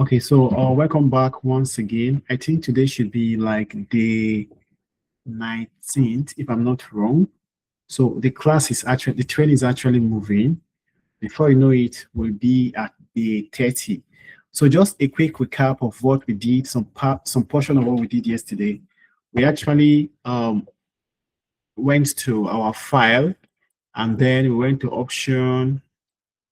Okay, so welcome back once again. I think today should be like day 19th, if I'm not wrong. So the train is actually moving. Before you know it, we'll be at day 30. So just a quick recap of what we did, some portion of what we did yesterday. We actually went to our file, and then we went to option.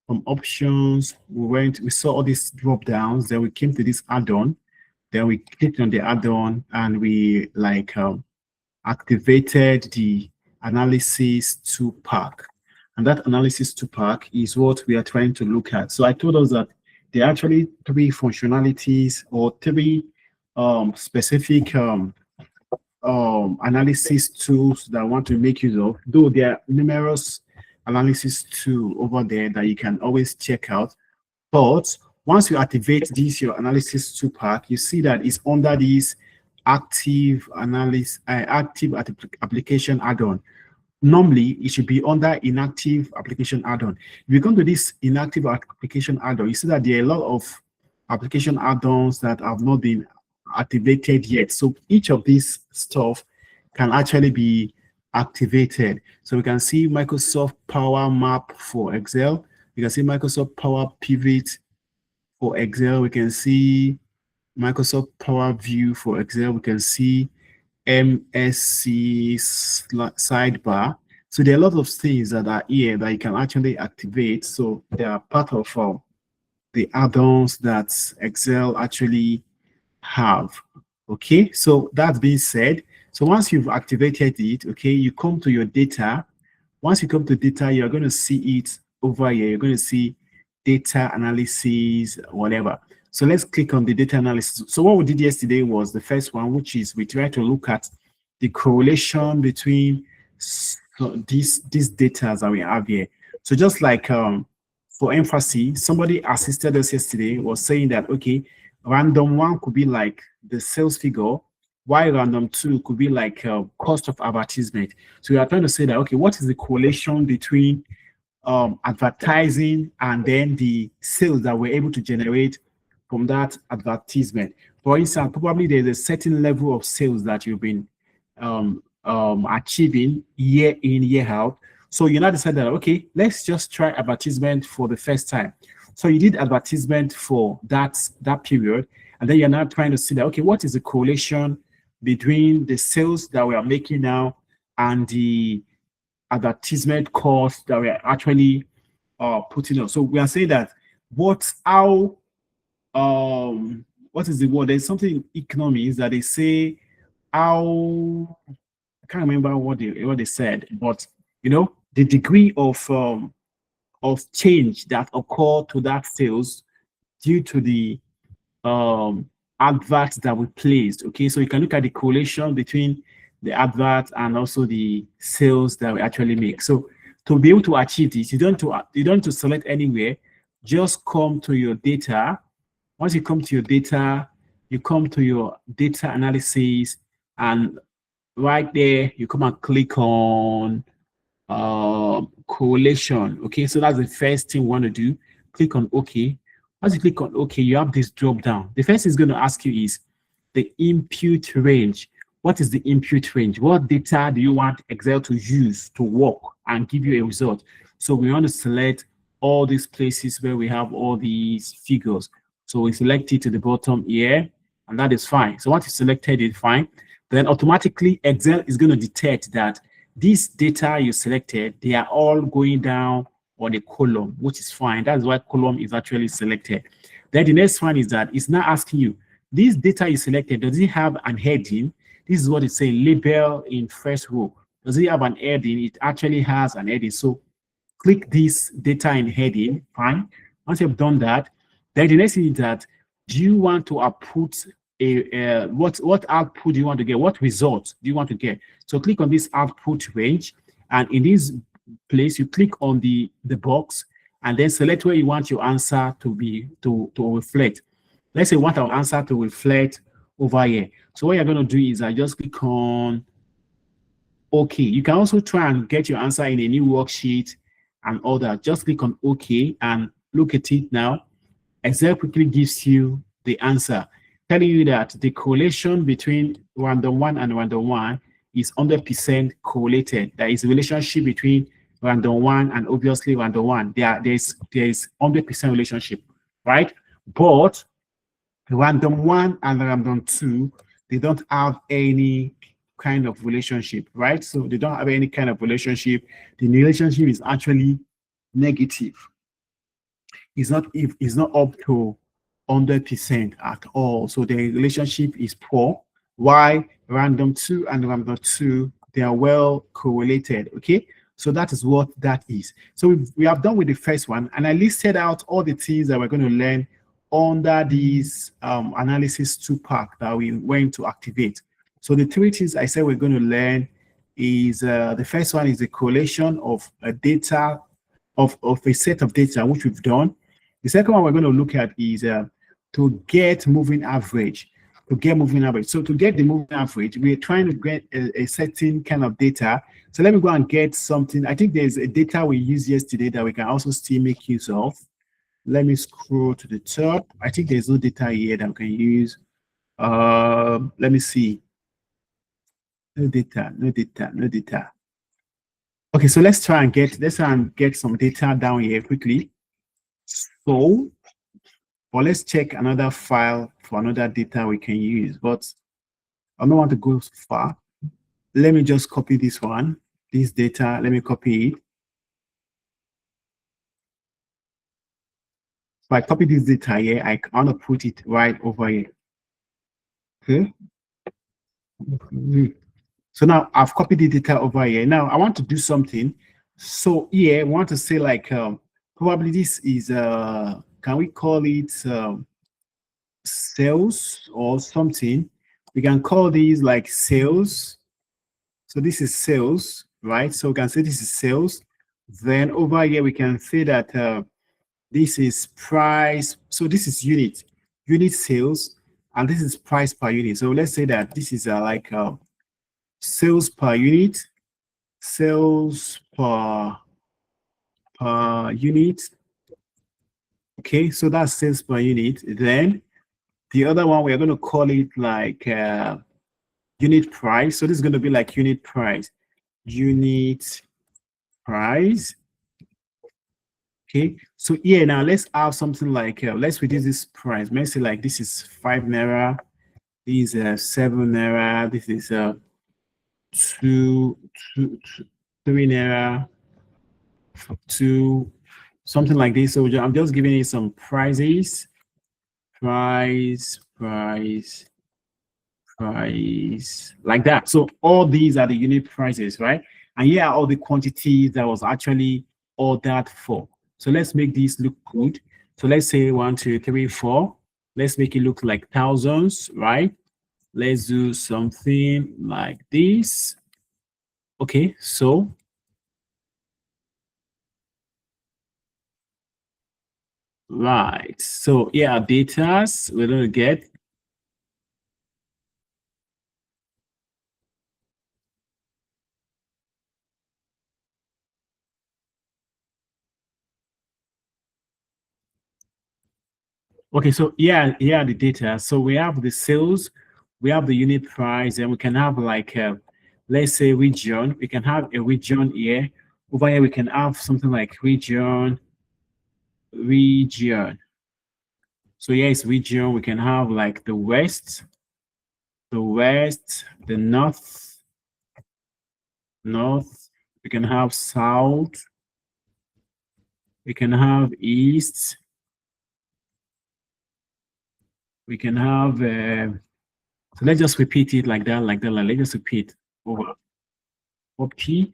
From options, we saw all these drop downs, then we came to this add-on, then we clicked on the add-on and we activated the analysis ToolPak. And that analysis ToolPak is what we are trying to look at. So I told us that there are actually three functionalities or three specific analysis tools that I want to make use of, though there are numerous analysis tool over there that you can always check out. But once you activate this, your analysis ToolPak, you see that it's under this active application add-on. Normally, it should be under inactive application add-on. If you come to this inactive application add-on, you see that there are a lot of application add-ons that have not been activated yet. So each of these stuff can actually be activated. So we can see Microsoft Power Map for Excel. We can see Microsoft Power Pivot for Excel. We can see Microsoft Power View for Excel. We can see MSC sidebar. So there are a lot of things that are here that you can actually activate. So they are part of the add-ons that Excel actually have. Okay, so that being said, so once you've activated it, okay, you come to your data. Once you come to data, you're going to see it over here. You're going to see data analysis, whatever. So let's click on the data analysis. So what we did yesterday was the first one, which is we try to look at the correlation between these data that we have here. So just like for emphasis, somebody assisted us yesterday was saying that, okay, random one could be like the sales figure, while random two could be like cost of advertisement. So we are trying to say that, okay, what is the correlation between advertising and then the sales that we're able to generate from that advertisement? For instance, probably there's a certain level of sales that you've been achieving year in, year out. So you now decide that, okay, let's just try advertisement for the first time. So you did advertisement for that period, and then you're now trying to see that, okay, what is the correlation between the sales that we are making now and the advertisement cost that we are actually putting on. So we are saying that what is the word? There's something in economics that they say how, I can't remember what they said, but you know, the degree of change that occur to that sales due to the adverts that we placed. Okay, so you can look at the correlation between the advert and also the sales that we actually make. So to be able to achieve this, you don't have to select anywhere. Just come to your data. Once you come to your data, you come to your data analysis, and right there you come and click on correlation. Okay, so that's the first thing we want to do. Click on OK. Once you click on OK, you have this drop down. The first thing it's going to ask you is the input range. What is the input range? What data do you want Excel to use to work and give you a result? So we want to select all these places where we have all these figures. So we select it to the bottom here, and that is fine. So once you selected it, fine. Then automatically Excel is going to detect that this data you selected, they are all going down on a column, which is fine. That's why column is actually selected. Then the next one is that it's now asking you, this data you selected, does it have an heading? This is what it says, label in first row. Does it have an heading? It actually has an heading. So click this data in heading, fine. Once you've done that, then the next thing is that, do you want to output what output do you want to get? What results do you want to get? So click on this output range, and in this place, you click on the box, and then select where you want your answer to be to reflect. Let's say we want our answer to reflect over here. So what you're going to do is I just click on OK. You can also try and get your answer in a new worksheet and all that. Just click on OK and look at it now. Excel quickly gives you the answer, telling you that the correlation between random 1 and random 1 is 100% correlated. There is a relationship between random 1 and obviously random 1. There's 100% relationship, right? But random 1 and random 2, they don't have any kind of relationship, right? So they don't have any kind of relationship. The relationship is actually negative. It's not up to 100% at all. So the relationship is poor. Why random 2 and random 2, they are well correlated. Okay, so that is what that is. So we have done with the first one, and I listed out all the things that we're going to learn under this analysis ToolPak that we went to activate. So the three things I said we're going to learn is the first one is the correlation of a data of a set of data, which we've done. The second one we're going to look at is to get moving average. To get moving average. So to get the moving average, we're trying to get a certain kind of data. So let me go and get something. I think there's a data we used yesterday that we can also still make use of. Let me scroll to the top. I think there's no data here that we can use. Let me see. No data, no data, no data. Okay, so let's try and get some data down here quickly. So, or let's check another file for another data we can use, but I don't want to go so far. Let me just copy this one, this data, let me copy it. So I copy this data here, I want to put it right over here. Okay. So now I've copied the data over here. Now I want to do something. So here I want to say like probably this is can we call it sales or something? We can call these like sales. So this is sales, right? So we can say this is sales. Then over here we can say that this is price. So this is unit sales, and this is price per unit. So let's say that this is like sales per unit, sales per unit. Okay, so that's sales per unit. Then the other one we're going to call it like unit price. So this is going to be like unit price. Okay, so here now let's have something like let's reduce this price. Let's say like this is 5 naira, this is 7 naira, this is 3 naira, 2, something like this. So I'm just giving you some prices, price, like that. So all these are the unit prices, right? And here are all the quantities that was actually ordered for. So let's make this look good. So let's say 1, 2, 3, 4. Let's make it look like thousands, right? Let's do something like this. Okay, so right. So yeah, data we're going to get. Okay, so yeah, here are the data. So we have the sales, we have the unit price, and we can have like, let's say region. We can have a region here. Over here, we can have something like region. So here is region. We can have like the west, the north. We can have south. We can have east. We can have, so let's just repeat it like that. Let's just repeat over. Key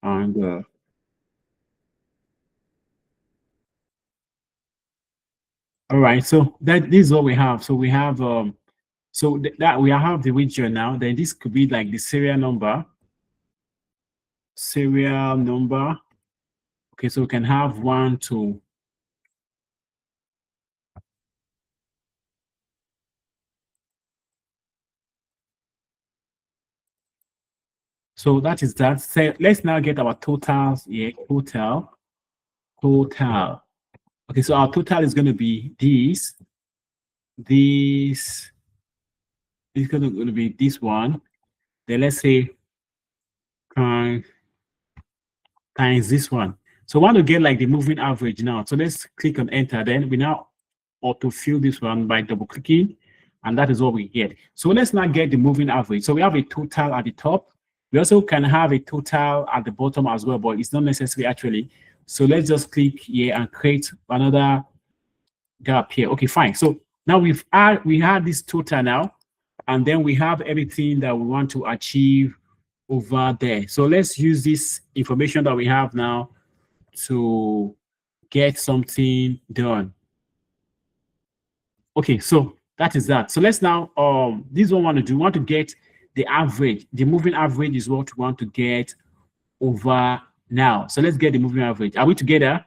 and all right, so this is what we have. So we have that we have the region now. Then this could be like the serial number. Okay, so we can have 1, 2. So that is that. So let's now get our totals here. Total. Okay, so our total is going to be this. this is going to be this one. Then let's say times this one. So I want to get like the moving average now. So let's click on enter. Then we now autofill this one by double clicking, and that is what we get. So let's now get the moving average. So we have a total at the top. We also can have a total at the bottom as well, but it's not necessary actually. So let's just click here and create another gap here. Okay, fine. So now we had this total now, and then we have everything that we want to achieve over there. So let's use this information that we have now to get something done. Okay, so that is that. So let's now this one we want to get the average. The moving average is what we want to get over now. So let's get the moving average. Are we together?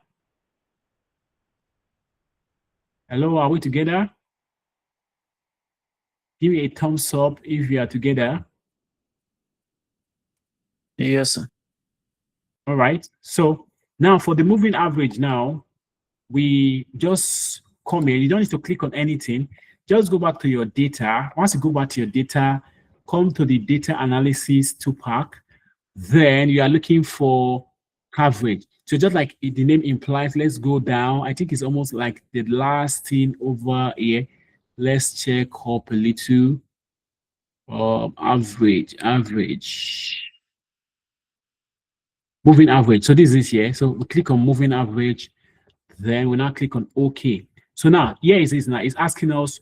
Hello, are we together? Give me a thumbs up if we are together. Yes, sir. All right. So now for the moving average now, we just come here. You don't need to click on anything. Just go back to your data. Once you go back to your data, come to the Data Analysis ToolPak. Then you are looking for average. So just like the name implies, let's go down. I think it's almost like the last thing over here. Let's check up a little. Average. Moving average. So this is here. So we click on moving average. Then we now click on OK. So now here it is now. It's asking us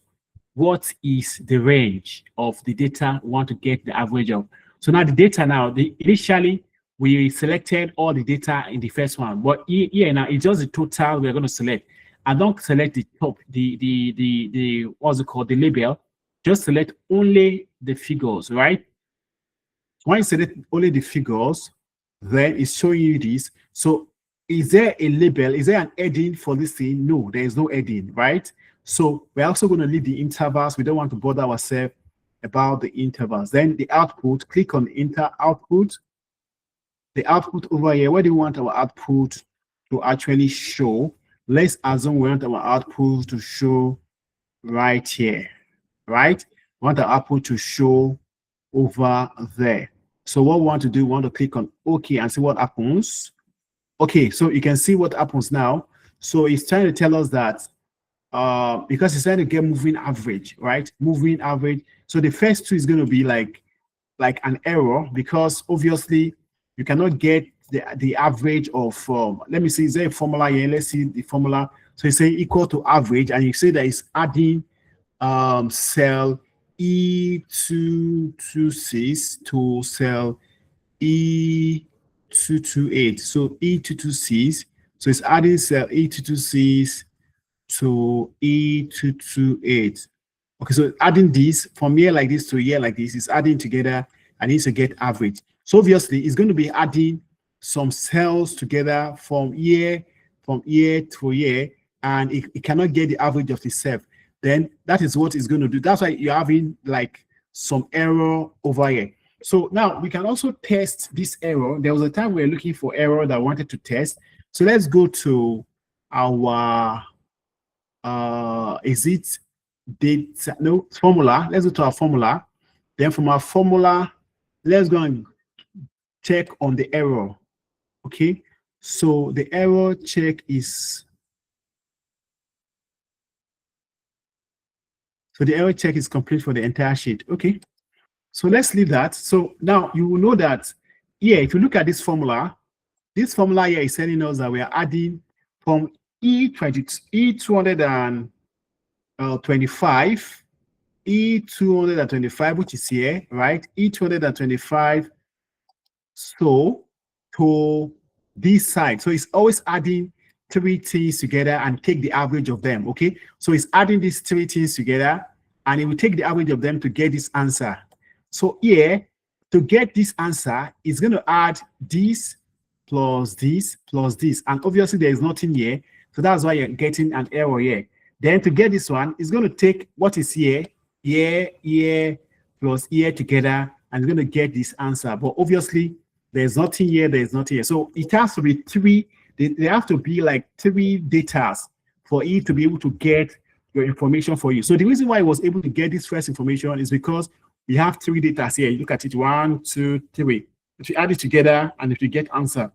what is the range of the data we want to get the average of. So now the data now, initially we selected all the data in the first one, but here now it's just the total we're going to select. I don't select the top, the what's it called, the label. Just select only the figures, right? When you select only the figures, then it's showing you this. So is there a label? Is there an heading for this thing? No, there is no heading, right? So we're also going to leave the intervals. We don't want to bother ourselves about the intervals. Then the output, click on output. The output over here, where do you want our output to actually show? Let's assume we want our output to show right here, right? We want the output to show over there. So what we want to do, we want to click on OK and see what happens. Okay, so you can see what happens now. So it's trying to tell us that because it's trying to get moving average, right? Moving average. So the first two is going to be like an error, because obviously you cannot get the average of, let me see, is there a formula here? Let's see the formula. So you say equal to average, and you say that it's adding cell E226 to cell E228. So E226, so it's adding cell E226 to E228. Okay, so adding this from here like this to here like this is adding together, and needs to get average. So obviously it's going to be adding some cells together from here to here, and it cannot get the average of itself. Then that is what it's going to do. That's why you're having like some error over here. So now we can also test this error. There was a time we were looking for error that I wanted to test. So let's go to our is it data, no, formula. Let's go to our formula. Then from our formula, let's go and check on the error. Okay, so the error check is, so the error check is complete for the entire sheet. Okay, so let's leave that. So now you will know that here, if you look at this formula here is telling us that we are adding from E225, E225, which is here, right? E225, so to this side. So it's always adding three things together and take the average of them, okay? So it's adding these three things together, and it will take the average of them to get this answer. So here, to get this answer, it's going to add this plus this plus this. And obviously, there is nothing here. So that's why you're getting an error here. Then to get this one, it's going to take what is here, here plus here together, and it's going to get this answer. But obviously, there's nothing here, there's nothing here. So it has to be three, they have to be like three data for it to be able to get your information for you. So the reason why I was able to get this first information is because we have three data here. You look at it, 1, 2, 3. If you add it together and if you get answer,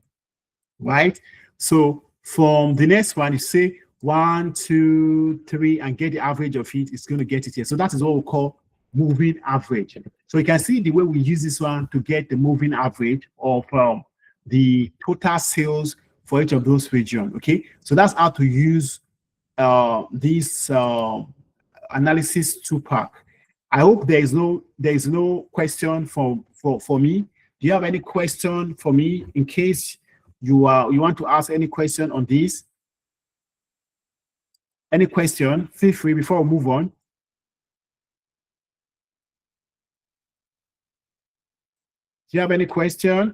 right? So from the next one, you say 1, 2, 3, and get the average of it, it's going to get it here. So that is what we call moving average. So you can see the way we use this one to get the moving average of the total sales for each of those regions. Okay, so that's how to use this analysis ToolPak. I hope there is no question for me. Do you have any question for me in case you want to ask any question on this? Any question? Feel free before we move on. Do you have any question?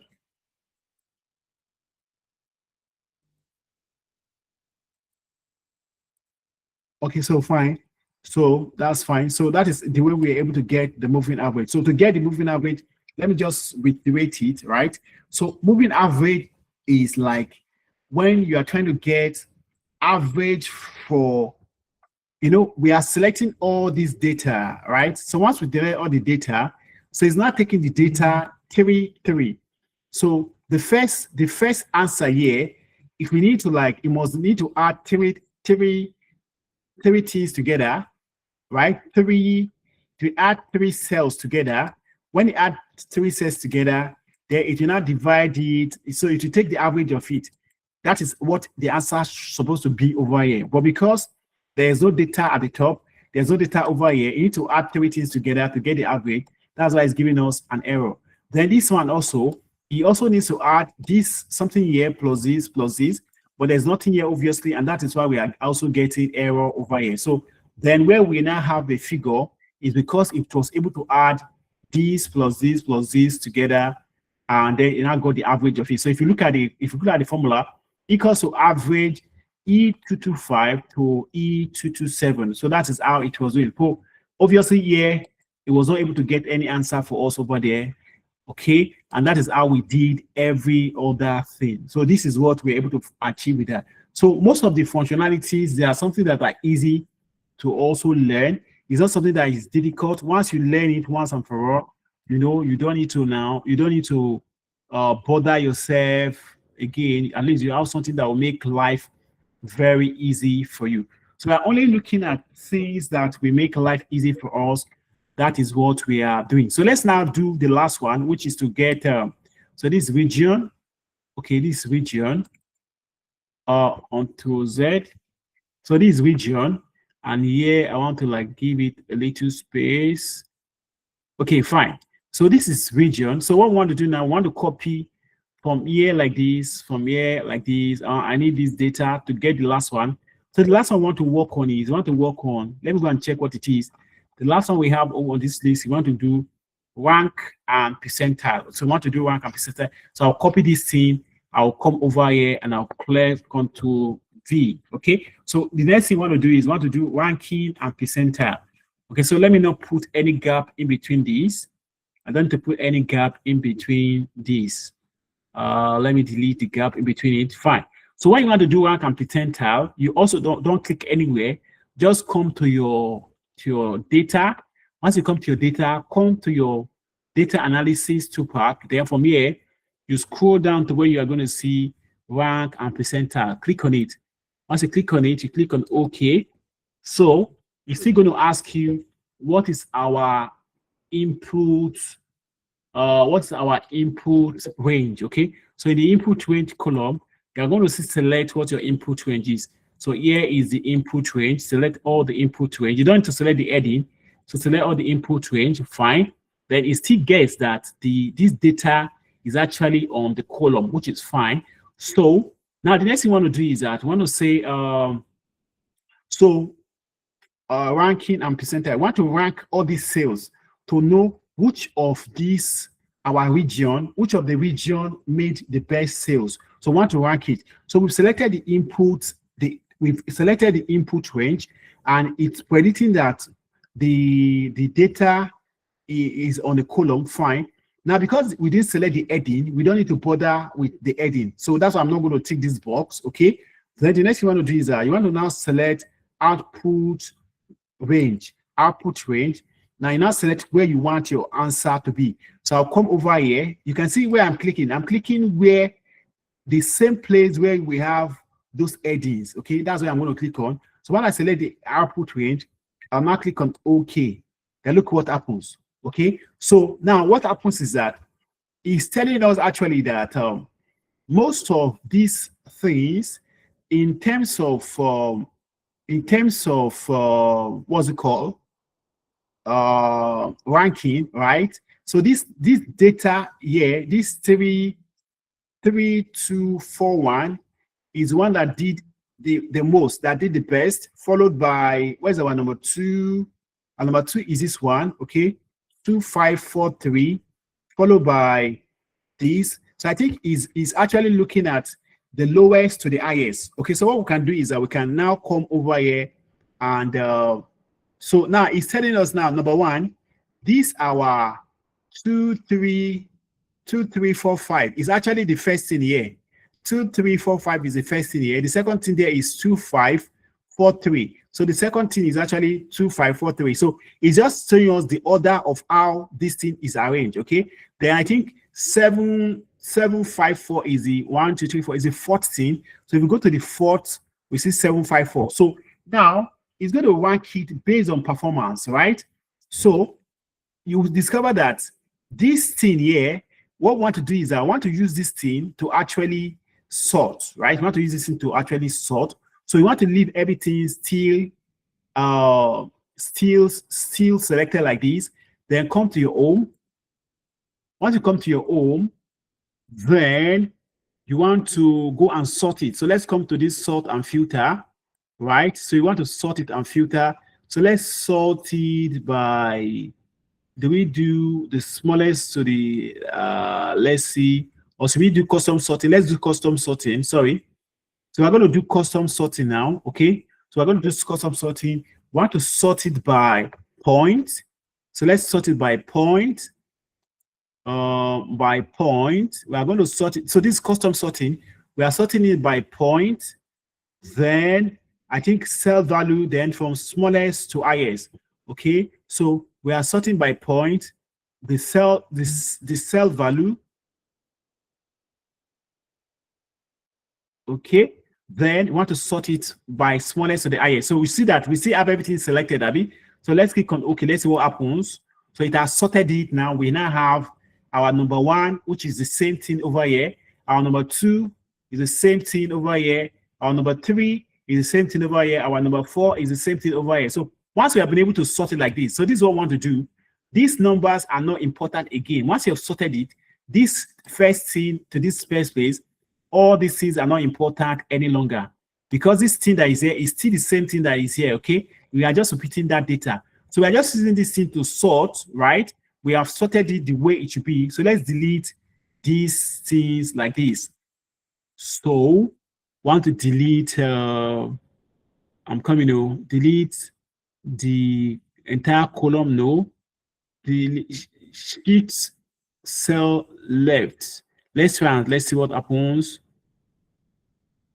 Okay, so fine. So that's fine. So that is the way we're able to get the moving average. So to get the moving average, let me just reiterate it, right? So moving average is like when you are trying to get average for, we are selecting all this data, right? So once we delete all the data, so it's not taking the data 3. So the first answer here, if we need to it must need to add three things together, right? To add 3 cells together. When you add 3 cells together, then it will not divide it. So it will take the average of it. That is what the answer is supposed to be over here. But because there's no data at the top, there's no data over here, you need to add 3 things together to get the average. That's why it's giving us an error. Then this one also, he also needs to add this something here plus this, but there's nothing here obviously, and that is why we are also getting error over here. So then where we now have the figure is because it was able to add this plus this together, and then it now got the average of it. So if you look at the formula, equals to average E225 to E227. So that is how it was doing. So obviously here it was not able to get any answer for us over there. Okay, and that is how we did every other thing. So this is what we're able to achieve with that. So most of the functionalities, they are something that are easy to also learn. It's not something that is difficult. Once you learn it once and for all, you don't need to bother yourself again. At least you have something that will make life very easy for you. So we're only looking at things that will make life easy for us. That is what we are doing. So let's now do the last one, which is to get so this region, okay, this region onto Z. So this region, and here I want to give it a little space. Okay, fine. So this is region. So what we want to do now, I want to copy from here like this, from here like this. I need this data to get the last one. So the last one I want to work on is, let me go and check what it is. The last one we have on this list, we want to do rank and percentile. So we want to do rank and percentile. So I'll copy this thing, I'll come over here and I'll click Ctrl V. Okay. So the next thing we want to do is ranking and percentile. Okay. So let me not put any gap in between these. I don't want to put any gap in between these. Let me delete the gap in between it. Fine. So when you want to do rank and percentile, you also don't click anywhere. Just come to your data. Once you come to your data, come to your data analysis ToolPak. Then from here, you scroll down to where you are going to see rank and percentile. Click on it. Once you click on it, you click on OK. So it's still going to ask you what is our input. What's our input range? Okay. So in the input range column, you're going to select what your input range is. So here is the input range. Select all the input range. You don't need to select the heading. So select all the input range. Fine. Then it still gets that this data is actually on the column, which is fine. So now the next thing we want to do is that we want to say ranking and percentile. I want to rank all these sales to know which of these which of the region made the best sales. So we want to rank it. So we've selected the input. We've selected the input range, and it's predicting that the data is on the column. Fine. Now, because we didn't select the heading, we don't need to bother with the heading. So that's why I'm not going to tick this box. Okay. Then the next thing you want to do is you want to now select output range, output range. Now you now select where you want your answer to be. So I'll come over here. You can see where I'm clicking. I'm clicking where the same place where we have those headings. Okay, that's where I'm going to click on. So when I select the output range, I'll now click on OK. Then look what happens. Okay, so now what happens is that it's telling us actually that most of these things, in terms of what's it called, ranking, right? So this data here, this 3241 is one that did the most, that did the best, followed by, where's our number two? And number two is this one, okay? 2543, followed by this. So I think is actually looking at the lowest to the highest. Okay, so what we can do is that we can now come over here and so now it's telling us now, number one, this our 2345 is actually the first thing here. 2345 is the first thing here. The second thing there is 2543. So the second thing is actually 2543. So it's just showing us the order of how this thing is arranged. Okay. Then I think 754 is the 1, 2, 3, 4 is the fourth thing. So if we go to the fourth, we see 754. So now it's going to rank it based on performance, right? So you discover that this thing here, what we want to do is I want to use this thing to actually sort, right? We want to use this thing to actually sort. So you want to leave everything still selected like this. Then come to your home. Once you come to your home, then you want to go and sort it. So let's come to this sort and filter, right? So you want to sort it and filter. So let's sort it by, do we do the smallest to the, let's see, or should we do custom sorting? Let's do custom sorting, sorry. So we're going to do custom sorting now, okay? So we're going to do custom sorting. We want to sort it by point. So let's sort it by point. By point. We are going to sort it. So this custom sorting, we are sorting it by point. Then I think cell value, then from smallest to highest. Okay. So we are sorting by point. The cell value. Okay. Then we want to sort it by smallest to the highest. So we see that we still have everything selected, Abby. So let's click on OK. Let's see what happens. So it has sorted it now. We now have our number one, which is the same thing over here. Our number two is the same thing over here. Our number three is the same thing over here. Our number four is the same thing over here. So once we have been able to sort it like this, so this is what we want to do. These numbers are not important again. Once you have sorted it, this first thing to this first place, all these things are not important any longer because this thing that is here is still the same thing that is here, okay? We are just repeating that data. So we are just using this thing to sort, right? We have sorted it the way it should be. So let's delete these things like this. So want to delete, I'm coming to delete the entire column, no. The sheet cell left. Let's try and let's see what happens.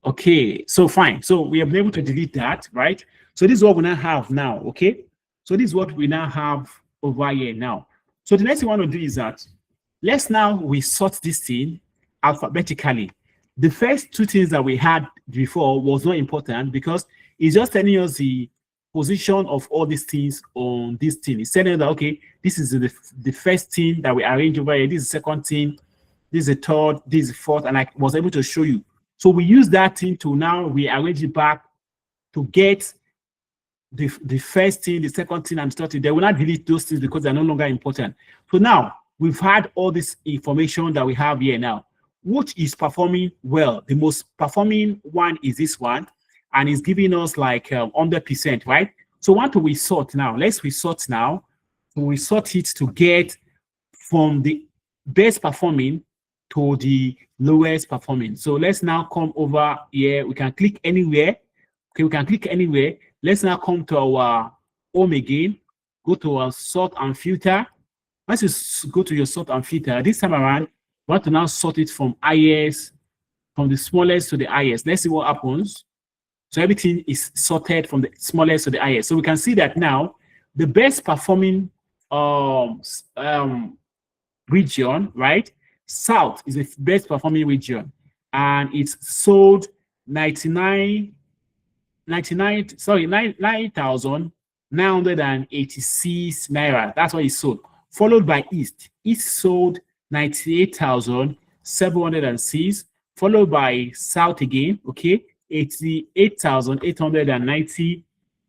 Okay, so fine. So we have been able to delete that, right? So this is what we now have now, okay? So this is what we now have over here now. So the next thing we want to do is that let's now we sort this thing alphabetically. The first two things that we had before was not important because it's just telling us the position of all these things on this thing. It's telling us that, okay, this is the first thing that we arrange over here. This is the second thing. This is the third. This is the fourth. And I was able to show you. So we use that thing to now rearrange it back to get the first thing, the second thing, and the third thing. They will not delete those things because they're no longer important. So now we've had all this information that we have here now. Which is performing well? The most performing one is this one, and it's giving us like 100%, right? So what do we sort now? Let's resort now. So we sort it to get from the best performing to the lowest performing. So let's now come over here. We can click anywhere. Okay, we can click anywhere. Let's now come to our home again. Go to our sort and filter. Once you go to your sort and filter, this time around, we want to now sort it from highest, from the smallest to the highest. Let's see what happens. So everything is sorted from the smallest to the highest. So we can see that now the best performing region, right? South is the best performing region, and it's sold 9,986 naira. That's what it sold. Followed by East. East sold 98,706. Followed by South again, okay, 88,890.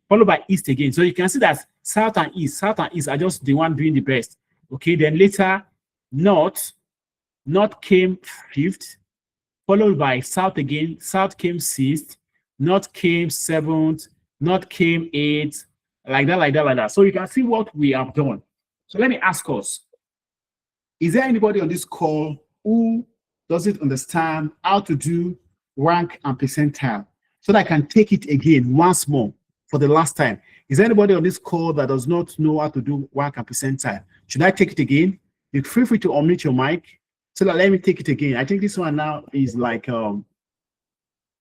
Followed by East again. So you can see that South and East are just the one doing the best. Okay, then later North came fifth, followed by South again. South came sixth, North came seventh, North came eighth, like that. So you can see what we have done. So let me ask us, is there anybody on this call who doesn't understand how to do rank and percentile, so that I can take it again once more for the last time? Is there anybody on this call that does not know how to do rank and percentile? Should I take it again? You feel free to unmute your mic. So let me take it again. I think this one now is like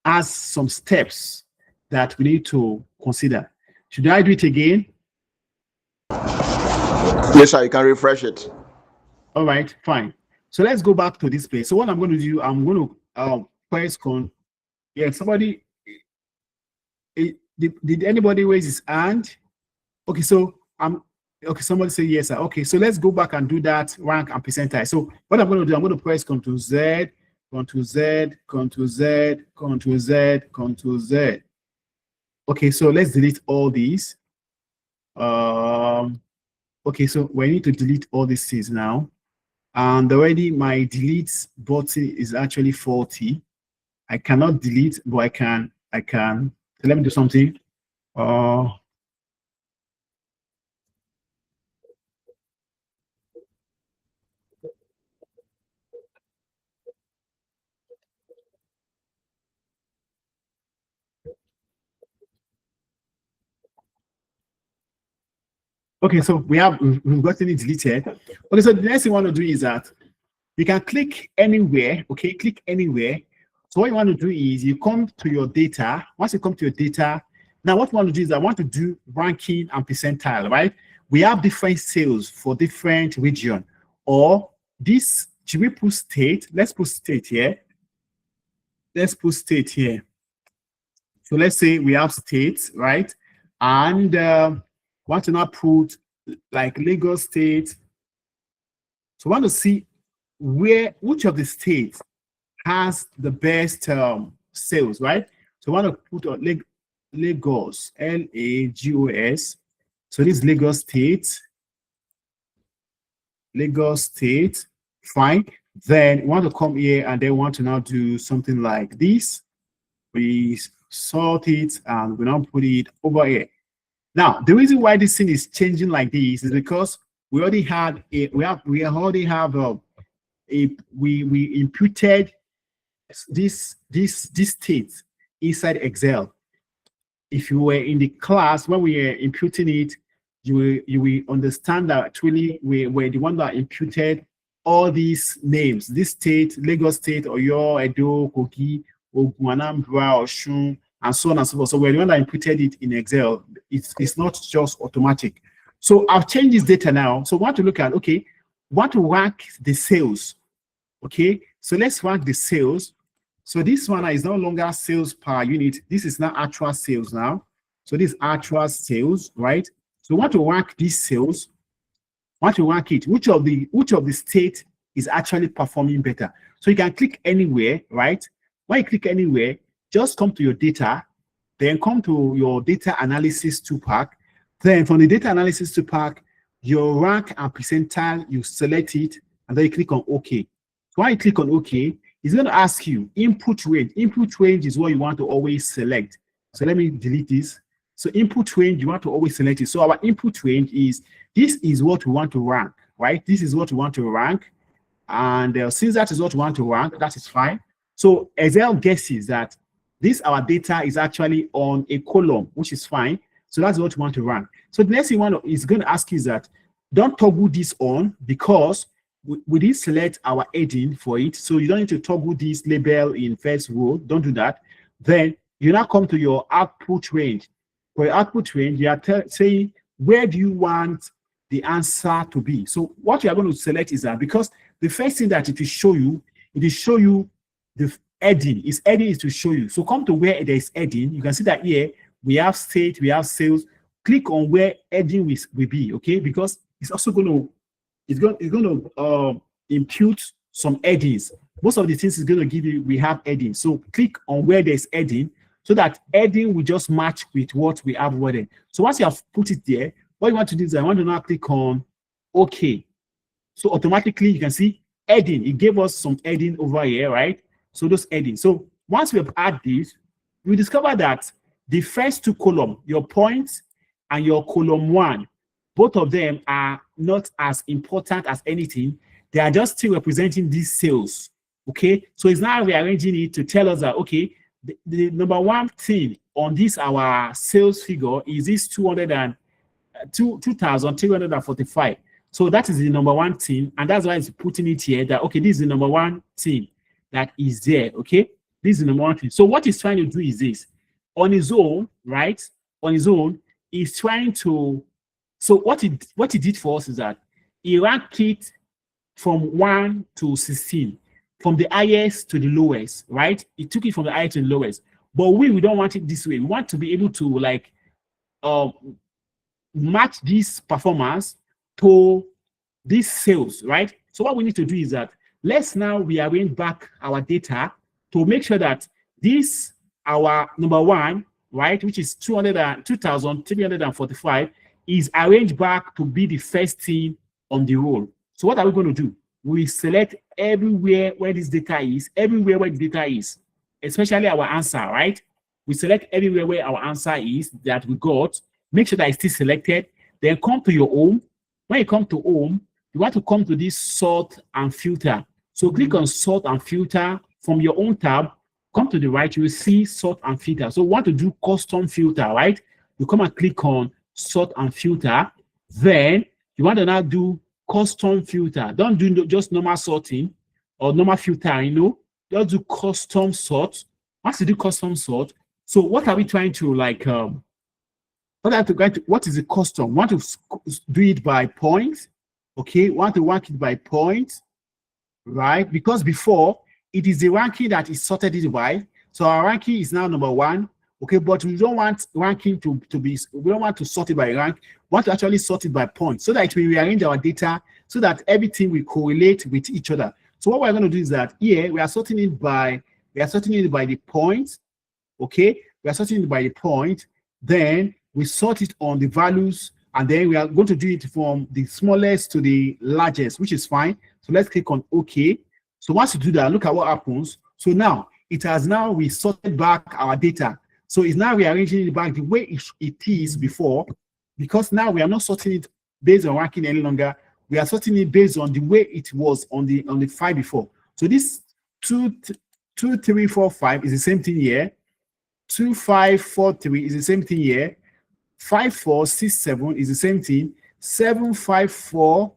has some steps that we need to consider. Should I do it again? Yes, sir. You can refresh it. All right, fine. So let's go back to this page. So what I'm going to do, I'm going to press yeah, somebody. Did anybody raise his hand? Okay, so okay, somebody say yes, sir. Okay, so let's go back and do that rank and percentile. So what I'm going to do, I'm going to press Ctrl Z, Ctrl Z, Ctrl Z, Ctrl Z, Ctrl Z. Okay, so let's delete all these. Okay, so we need to delete all these things now. And already my delete button is actually 40. I cannot delete, but I can. So let me do something. Okay, so we've gotten it deleted. Okay, so the next thing you want to do is that you can click anywhere. Okay, click anywhere. So what you want to do is you come to your data. Once you come to your data, now what you want to do is I want to do ranking and percentile, right? We have different sales for different region. Or this, should we put state? Let's put state here. Let's put state here. So let's say we have states, right? And want to now put like Lagos State. So I want to see which of the states has the best sales, right? So I want to put on Lagos, Lagos. So this Lagos State, fine. Then we want to come here and then want to now do something like this. We sort it and we now put it over here. Now, the reason why this thing is changing like this is because we already had we imputed this state inside Excel. If you were in the class when we were imputing it, you will understand that actually we were the one that imputed all these names. This state, Lagos State, Oyo, Edo, Kogi, Ogun, Anambra, Osun, and so on and so forth. So we're the one that imputed it in Excel. It's not just automatic. So I've changed this data now. So we want to look at, okay, want to rank the sales. Okay, so let's rank the sales. So this one is no longer sales per unit. This is now actual sales now. So this actual sales, right? So we want to rank these sales. Want to rank it. Which of the state is actually performing better? So you can click anywhere, right? When you click anywhere, just come to your data, then come to your Data Analysis ToolPak. Then from the Data Analysis ToolPak, your rank and percentile, you select it, and then you click on OK. So when you click on OK, it's going to ask you input range. Input range is what you want to always select. So let me delete this. So input range, you want to always select it. So our input range is, this is what we want to rank, right? This is what we want to rank. And since that is what we want to rank, that is fine. So Excel guesses that this, our data is actually on a column, which is fine. So that's what we want to rank. So the next thing is going to ask is that don't toggle this on, because we did select our heading for it. So you don't need to toggle this label in first row. Don't do that. Then You now come to your output range. For your output range, you are saying, where do you want the answer to be? So what you are going to select is that, because the first thing that it will show you, the heading. Its heading is to show you. So come to where there is heading. You can see that here we have state, we have sales. Click on where heading will be, okay? Because it's also going to impute some headings. Most of the things is going to give you, we have heading. So click on where there's heading, so that heading will just match with what we have already. So once you have put it there, what you want to do is I want to now click on OK. So automatically you can see heading. It gave us some heading over here, right? So those heading. So once we have added this, we discover that the first two columns, your points and your column 1, both of them are not as important as anything. They are just still representing these sales. Okay, so it's now rearranging it to tell us that, okay, the number one thing on this our sales figure is this 2,345. So that is the number one thing, and that's why it's putting it here that, okay, this is the number one thing that is there. Okay, this is the number one thing. So what he's trying to do is this on his own, right? On his own, he's trying to. So what he did for us is that he ranked it from 1 to 16. From the highest to the lowest, right? It took it from the highest to the lowest. But we don't want it this way. We want to be able to like match this performance to these sales, right? So what we need to do is that let's now rearrange back our data to make sure that this, our number one, right, which is 2,345, is arranged back to be the first thing on the roll. So what are we going to do? We select everywhere where this data is, everywhere where the data is, especially our answer, right? We select everywhere where our answer is that we got, make sure that it's still selected, then come to your home. When you come to home, you want to come to this sort and filter. So click on sort and filter from your own tab, come to the right, you will see sort and filter. So we want to do custom filter, right? You come and click on sort and filter, then you want to now do custom filter. Don't do just normal sorting or normal filter, just do custom sort. Once you do custom sort, so what are we trying to like what is the custom? Want to do it by points, okay? Want to rank it by points, right? Because before it is the ranking that is sorted it by. So our ranking is now number 1, okay, but we don't want ranking to be, we don't want to sort it by rank. We want to actually sort it by points so that it will rearrange our data so that everything will correlate with each other. So what we're going to do is that here we are sorting it by the points, okay? We are sorting it by the point, then we sort it on the values, and then we are going to do it from the smallest to the largest, which is fine. So let's click on OK. So once you do that, look at what happens. So now it has now we sorted back our data. So it's now rearranging it back the way it is before, because now we are not sorting it based on ranking any longer. We are sorting it based on the way it was on the file before. So this 2,345 is the same thing here. 2,543 is the same thing here. 5,467 is the same thing. 7,547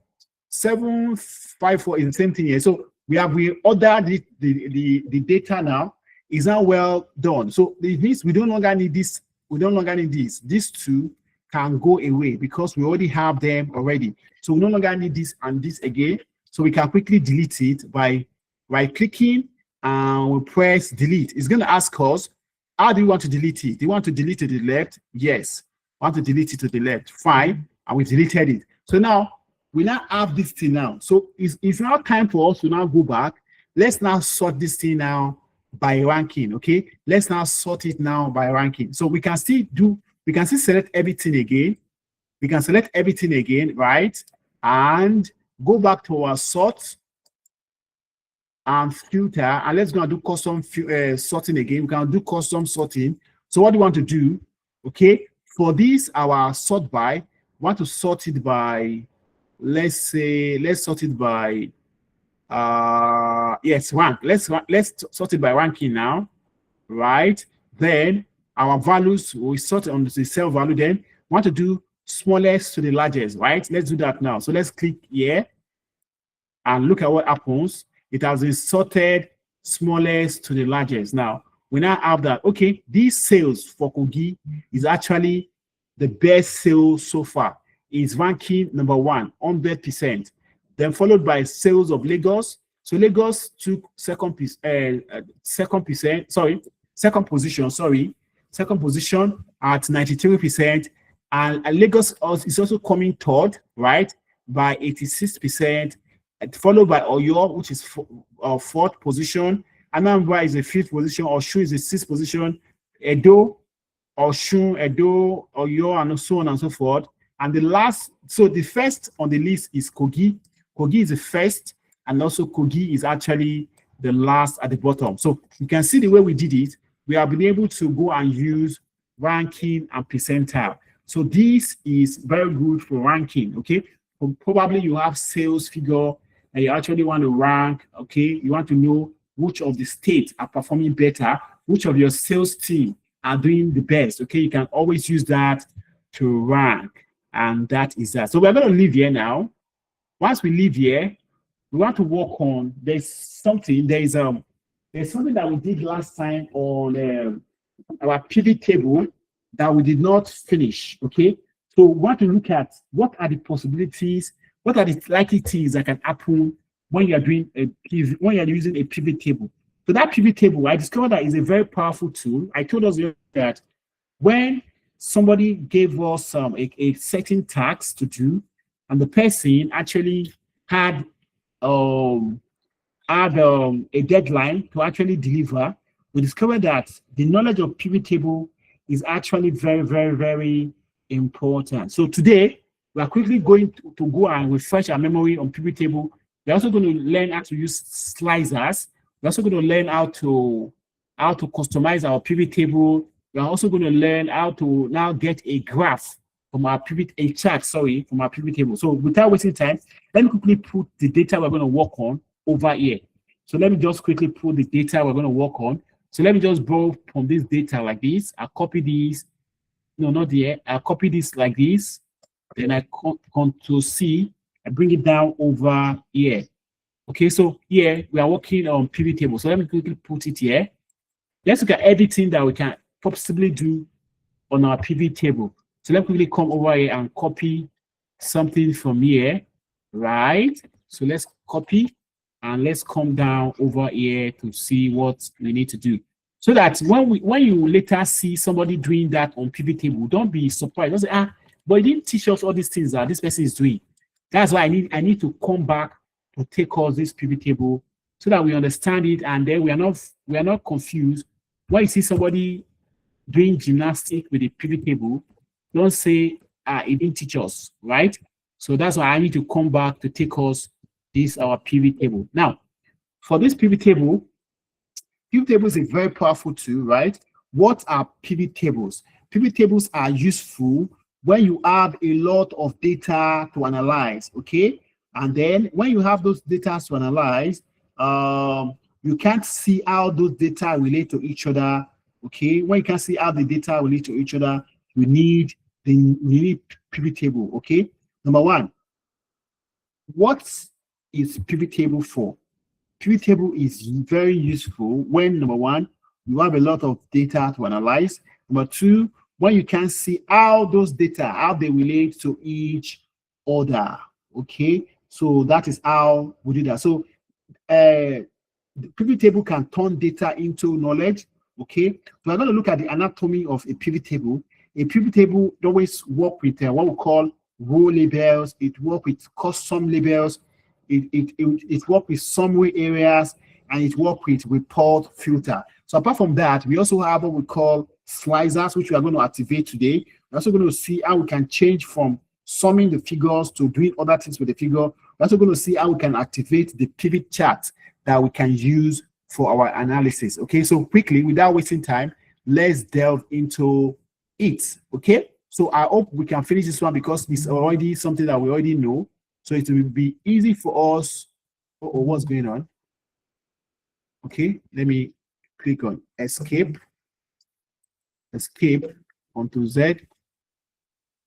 754 is the same thing here. So we ordered the data now. Is now well done. So it means we no longer need this. We no longer need this. These two can go away because we already have them already. So we no longer need this and this again. So we can quickly delete it by right-clicking and we press delete. It's going to ask us, how do you want to delete it? Do you want to delete it to the left? Yes. Want to delete it to the left? Fine. And we deleted it. So now we now have this thing now. So it's now time for us to now go back. Let's now sort this thing now by ranking. Okay, let's now sort it now by ranking. So we can still select everything again. We can select everything again, right? And go back to our sort and filter, and let's go and do custom sorting again. We can do custom sorting. So what do you want to do? Okay, for this our sort by, want to sort it by, let's sort it by yes, rank. Let's sort it by ranking now, right? Then our values, we sort on the cell value. Then want to do smallest to the largest, right? Let's do that now. So let's click here and look at what happens. It has been sorted smallest to the largest. Now we now have that, okay, these sales for Kogi is actually the best sales so far. Is ranking number 1, 100%. Then followed by sales of Lagos. So Lagos took second position at 93%. And Lagos is also coming third, right, by 86%, followed by Oyo, which is fourth position. Anambra is the fifth position. Osun is the sixth position. Edo, Oyo, and so on and so forth. And the last, so the first on the list is Kogi. Kogi is the first, and also Kogi is actually the last at the bottom. So you can see the way we did it. We have been able to go and use ranking and percentile. So this is very good for ranking, okay? Probably you have sales figure and you actually want to rank, okay? You want to know which of the states are performing better, which of your sales team are doing the best, okay? You can always use that to rank, and that is that. So we're going to leave here now. Once we leave here, we want to work on, there's something that we did last time on our pivot table that we did not finish, okay? So we want to look at what are the possibilities, what are the likely things that can happen when you are doing when you are using a pivot table. So that pivot table, I discovered that is a very powerful tool. I told us that when somebody gave us a certain task to do, and the person actually had a deadline to actually deliver, we discovered that the knowledge of pivot table is actually very, very, very important. So today, we are quickly going to go and refresh our memory on pivot table. We're also going to learn how to use slicers. We're also going to learn how to customize our pivot table. We're also going to learn how to now get a graph from our chart from our pivot table. So without wasting time, let me quickly put the data we're going to work on over here. So let me just quickly put the data we're going to work on. So let me just borrow from this data like this. I'll copy these. No, not here. I'll copy this like this. Then I Control C. I bring it down over here. Okay, so here we are working on pivot table. So let me quickly put it here. Let's look at everything that we can possibly do on our pivot table. So let's quickly come over here and copy something from here, right? So let's copy and let's come down over here to see what we need to do. So that when you later see somebody doing that on pivot table, don't be surprised. Don't say, but he didn't teach us all these things that this person is doing. That's why I need to come back to take us this pivot table so that we understand it, and then we are not confused. When you see somebody doing gymnastics with a pivot table, don't say he didn't teach us, right? So that's why I need to come back to take us our pivot table. Now, for this pivot table is a very powerful tool, right? What are pivot tables? Pivot tables are useful when you have a lot of data to analyze, okay? And then when you have those data to analyze, you can't see how those data relate to each other, okay? When you can't see how the data relate to each other, you need pivot table, okay? Number one, what is pivot table for? Pivot table is very useful when, number one, you have a lot of data to analyze. Number two, when you can see how those data, how they relate to each other, okay? So that is how we do that. So the pivot table can turn data into knowledge, okay? We're going to look at the anatomy of a pivot table. A pivot table always work with what we call row labels. It work with custom labels. It work with summary areas, and it work with report filter. So apart from that, we also have what we call slicers, which we are going to activate today. We're also going to see how we can change from summing the figures to doing other things with the figure. We're also going to see how we can activate the pivot chart that we can use for our analysis. Okay, so quickly, without wasting time, let's delve into it. Okay, so I hope we can finish this one because it's already something that we already know. So it will be easy for us. Oh, what's going on? Okay, let me click on escape onto Z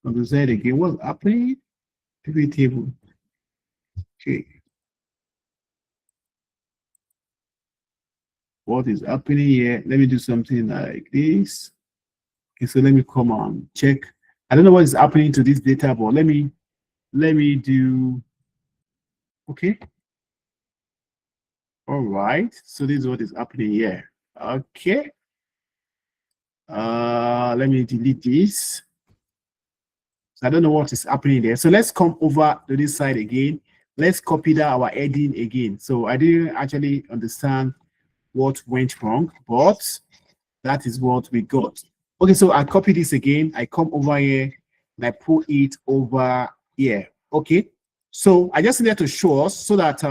again. What's happening? Pivot table. Okay. what is happening here. Let me do something like this. Okay, so let me come on, check. I don't know what is happening to this data, but let me do, okay. All right, so this is what is happening here. Okay. Let me delete this. So I don't know what is happening there. So let's come over to this side again. Let's copy that our heading again. So I didn't actually understand what went wrong, but that is what we got. Okay, so I copy this again. I come over here and I put it over here. Okay, so I just needed to show us so that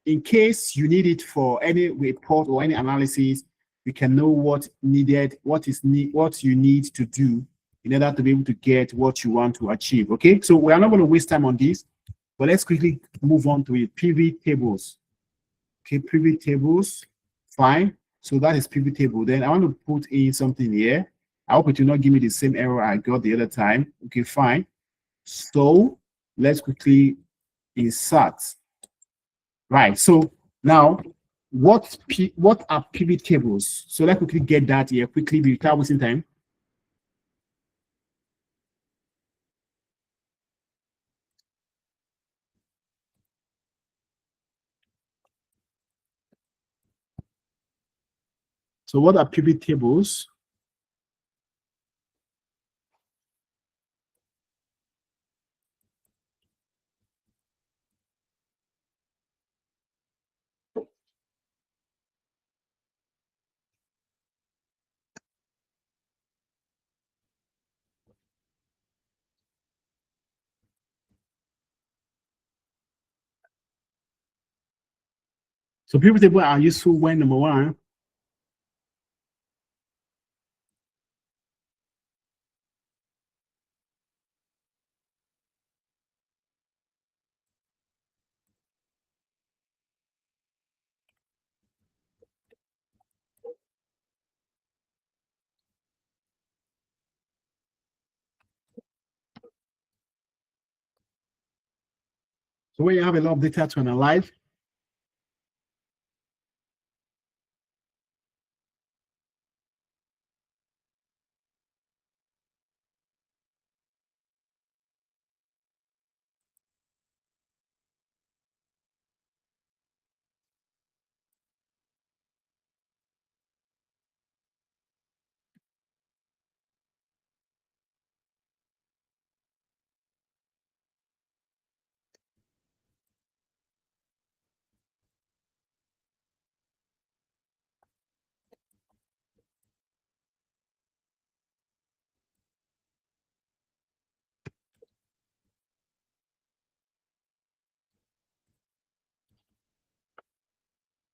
in case you need it for any report or any analysis, you can know what needed, what you need to do in order to be able to get what you want to achieve. Okay, so we are not going to waste time on this, but let's quickly move on to it. Pivot tables. Okay, pivot tables, fine. So that is pivot table. Then I want to put in something here. I hope it will not give me the same error I got the other time. Okay, fine. So let's quickly insert. Right. So now, what are pivot tables? So let's quickly get that here quickly without wasting time. So what are pivot tables? So pivot tables are useful when number one, so when you have a lot of data to analyze,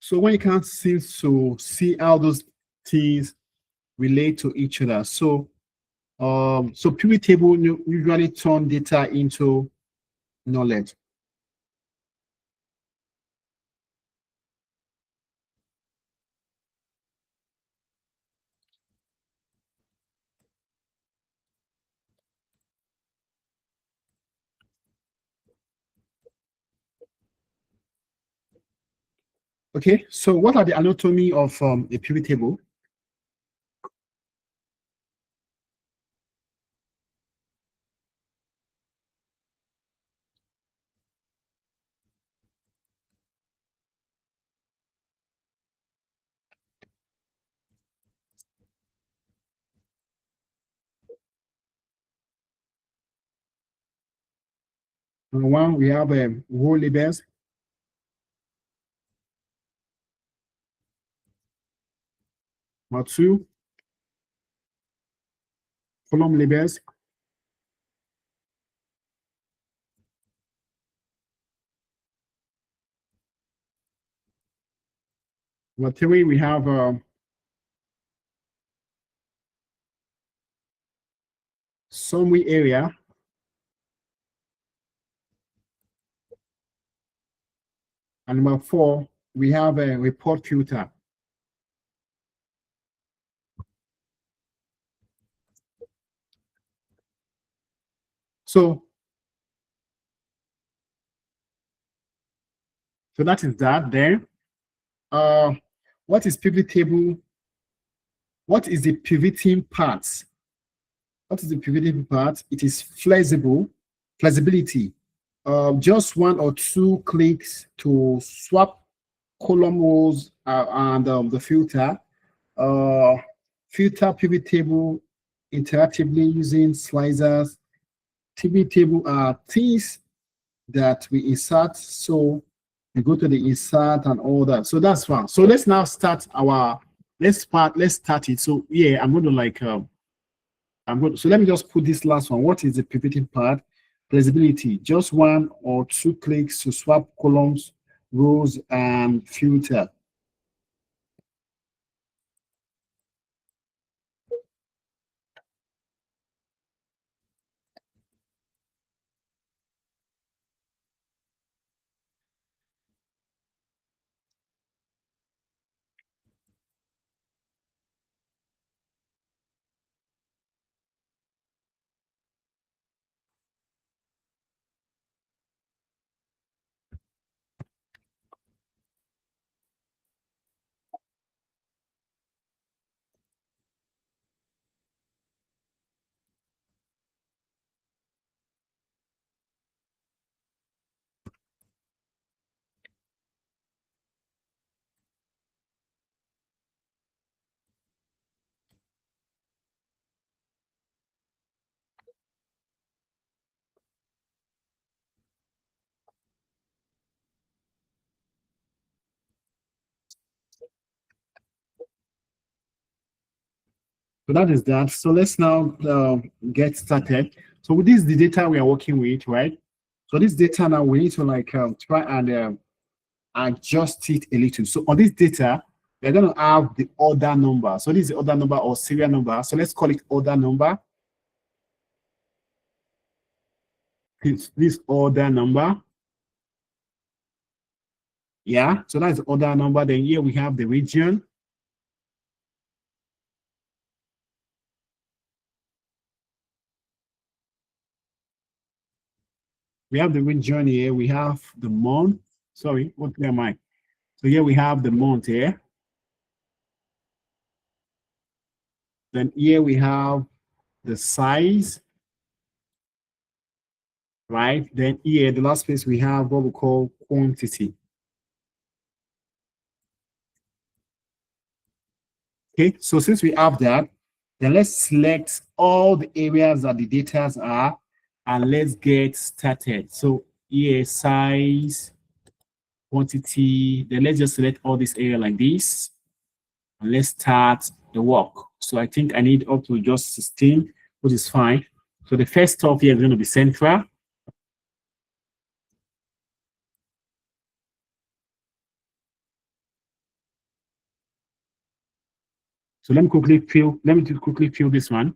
so when you can't seem to see how those things relate to each other. So pivot table usually turn data into knowledge. Okay, so what are the anatomy of a pivot table? Number one, we have row labels. Number two, column labels. Number three, we have summary area. And number four, we have a report filter. So that is that there. What is pivot table? What is the pivoting part? What is the pivoting part? It is flexibility. Just one or two clicks to swap column rows and the filter. Filter pivot table interactively using slicers. Pivot table are things that we insert. So we go to the insert and all that. So that's fine. So let's now start our, let's start it. So yeah, I'm going to like, so let me just put this last one. What is the pivoting part? Flexibility, just one or two clicks to swap columns, rows, and filter. So that is that. So let's now get started. So with this, the data we are working with, right? So this data now we need to like try and adjust it a little. So on this data, we're going to have the order number. So this is the order number or serial number. So let's call it order number. This order number. Yeah, so that's the order number. Then here we have the region. We have the region here. We have the month. Sorry, what am I? So here we have the month here. Then here we have the size, right? Then here, the last place we have what we call quantity. Okay, so since we have that, then let's select all the areas that the data are and let's get started. So here, size, quantity, then let's just select all this area like this. And let's start the work. So I think I need up to just 16, which is fine. So the first stuff here is going to be central. So let me quickly fill this one.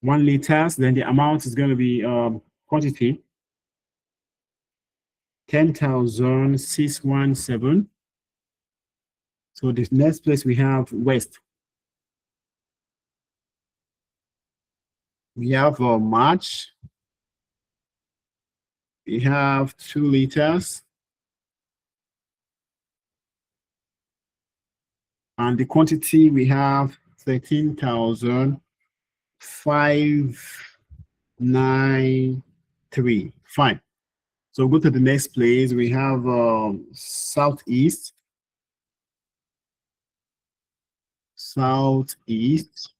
One liters, then the amount is going to be quantity 10,617. So the next place we have west. We have March. We have 2 liters. And the quantity we have 13,593. Fine. So go to the next place. We have southeast. Southeast.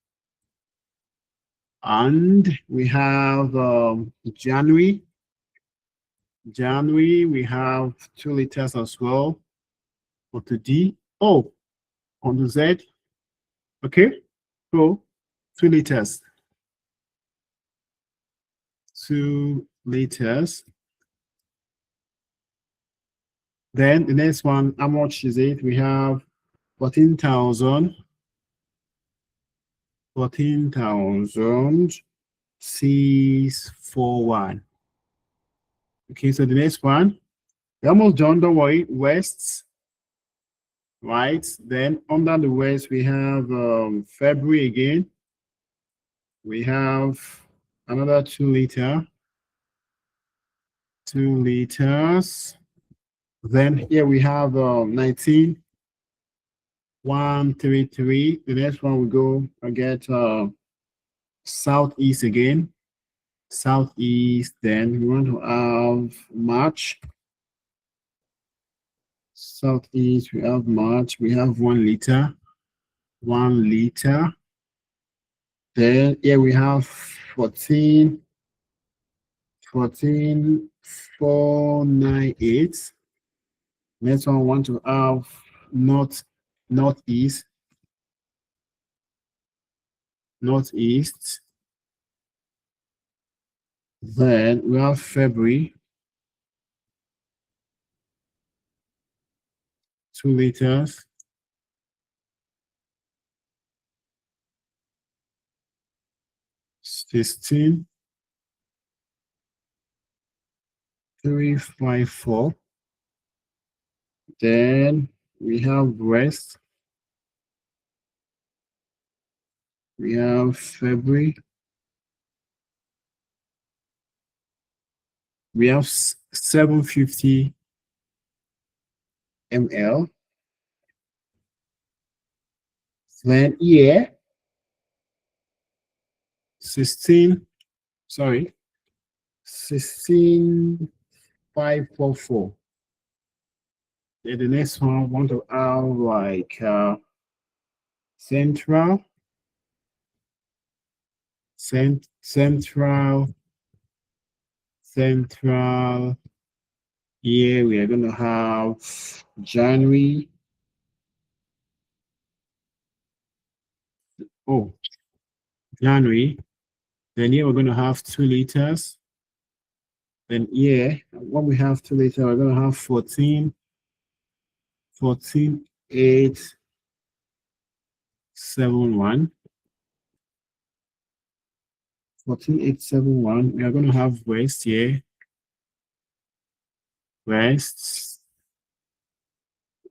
And we have January. January, we have 2 liters as well. For the D. Oh, on the Z. Okay. So 2 liters. 2 liters. Then the next one, how much is it? We have 14,000. 14,641. Okay, so the next one, we're almost done, don't worry. West, right? Then under the west, we have February again. We have another 2 liter. 2 liters. Then here we have 19, 133. The next one we go and get southeast again. Southeast. Then we want to have March. Southeast, we have March. We have 1 liter. 1 liter. Then here we have 14, 498. Next one, want to have northeast. Northeast. Then we have February. 2 liters. Sixteen. 354. Then we have West. We have February. We have 750 ml. Then here, 16,544. Then the next one, I want to have like Central. Here we are going to have January. Oh, January. Then here we're going to have 2 liters. Then here, when we have 2 liters, we're going to have 14,871. 14,871. We are going to have West here. West.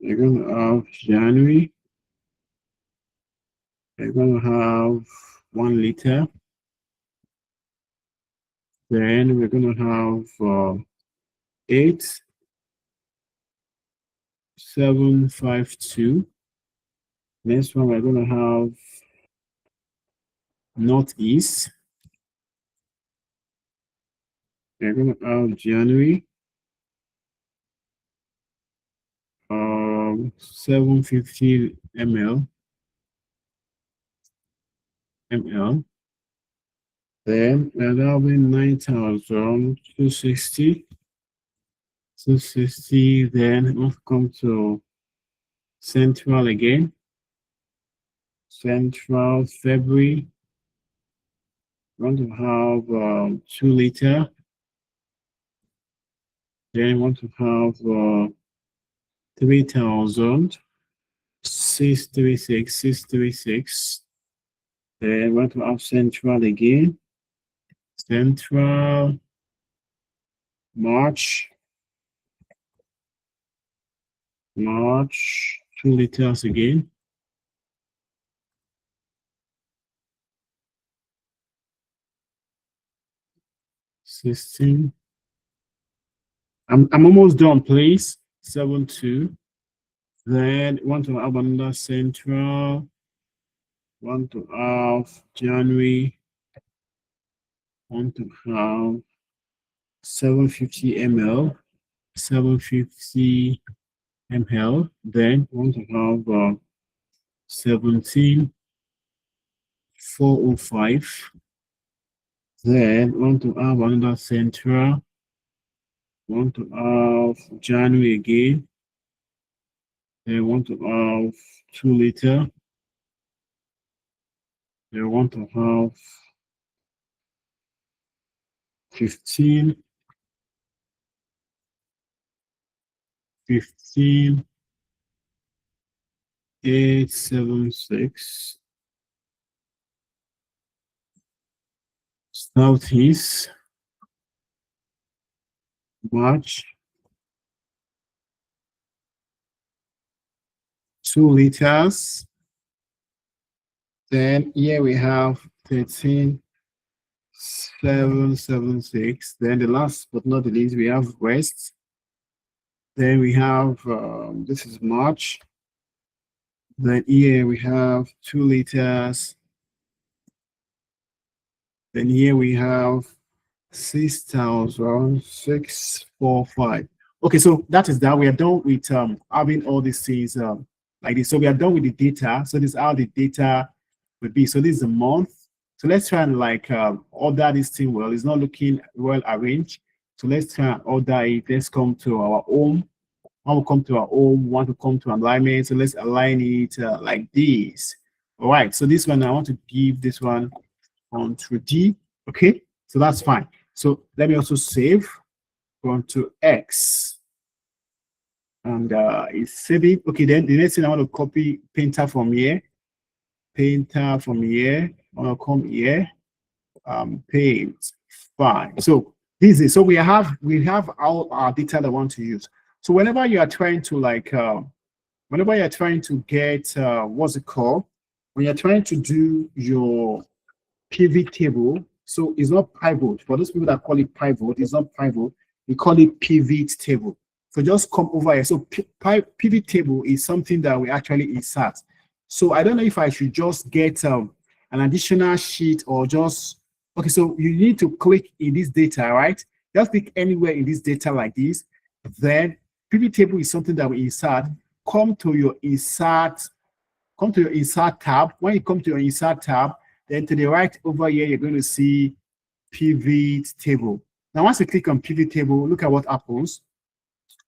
We're going to have January. We're going to have 1 liter. Then we're going to have 8,752. Next one, we're going to have Northeast. We're going to have January. 750 ml. Then we're having 9,260. 260. Then we'll come to Central again. Central, February. We want to have 2 liter. Then we want to have 3,636. Then we want to have Central again. Central, March, 2 liters again. I'm almost done, please. 7.2. Then want to have another Central. Want to have January. Want to have 750 ml. 750 ml. Then want to have 17,405. Then want to have another Central. Want to have January again. They want to have 2 liter. They want to have 15,876. Southeast, March, 2 liters. Then here we have 13, 776. Then the last but not the least, we have West. Then we have this is March. Then here we have 2 liters. Then here we have 6,645. Okay, so that is that. We are done with having all these things like this. So we are done with the data. So this is how the data would be. So this is a month. So let's try and like order this thing well. It's not looking well arranged. So let's try and order it. Let's come to our home. When we come to our home, we want to come to alignment. So let's align it like this. All right. So this one, I want to give this one Ctrl D. Okay. So that's fine. So let me also save. Go to X. And it's saving. Okay. Then the next thing I want to copy Painter from here. Painter from here. I want to come here. Paint. Fine. So this is so we have all our data that I want to use. So whenever you are trying to like whenever you're trying to get what's it called? When you're trying to do your pivot table, so it's not pivot. For those people that call it pivot, it's not pivot. We call it pivot table. So just come over here. So pivot table is something that we actually insert. So I don't know if I should just get an additional sheet or just, okay, so you need to click in this data, right? Just click anywhere in this data like this. Then pivot table is something that we insert. Come to your insert tab. When you come to your insert tab, then to the right over here, you're going to see pivot table. Now, once you click on pivot table, look at what happens.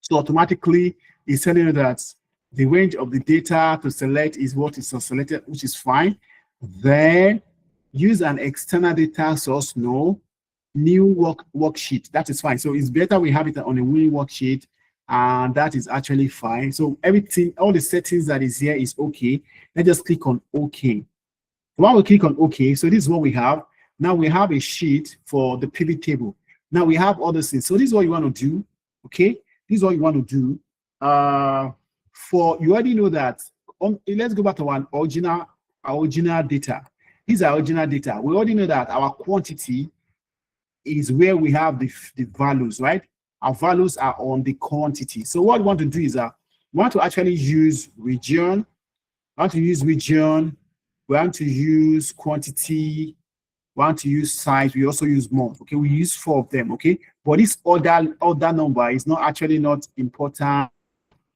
So automatically, it's telling you that the range of the data to select is what is selected, which is fine. Then use an external data source. No. New worksheet. That is fine. So it's better we have it on a new worksheet, and that is actually fine. So everything, all the settings that is here is okay. Let's just click on OK. When we click on OK, so this is what we have. Now we have a sheet for the pivot table. Now we have other things. So this is what you want to do. Okay, this is what you want to do. You already know that. Let's go back to our original data. These are original data. We already know that our quantity is where we have the values, right? Our values are on the quantity. So what we want to do is we want to actually use region. We want to use region. We want to use quantity. We want to use size. We also use month. Okay, we use 4 of them. Okay, but this other number is not actually not important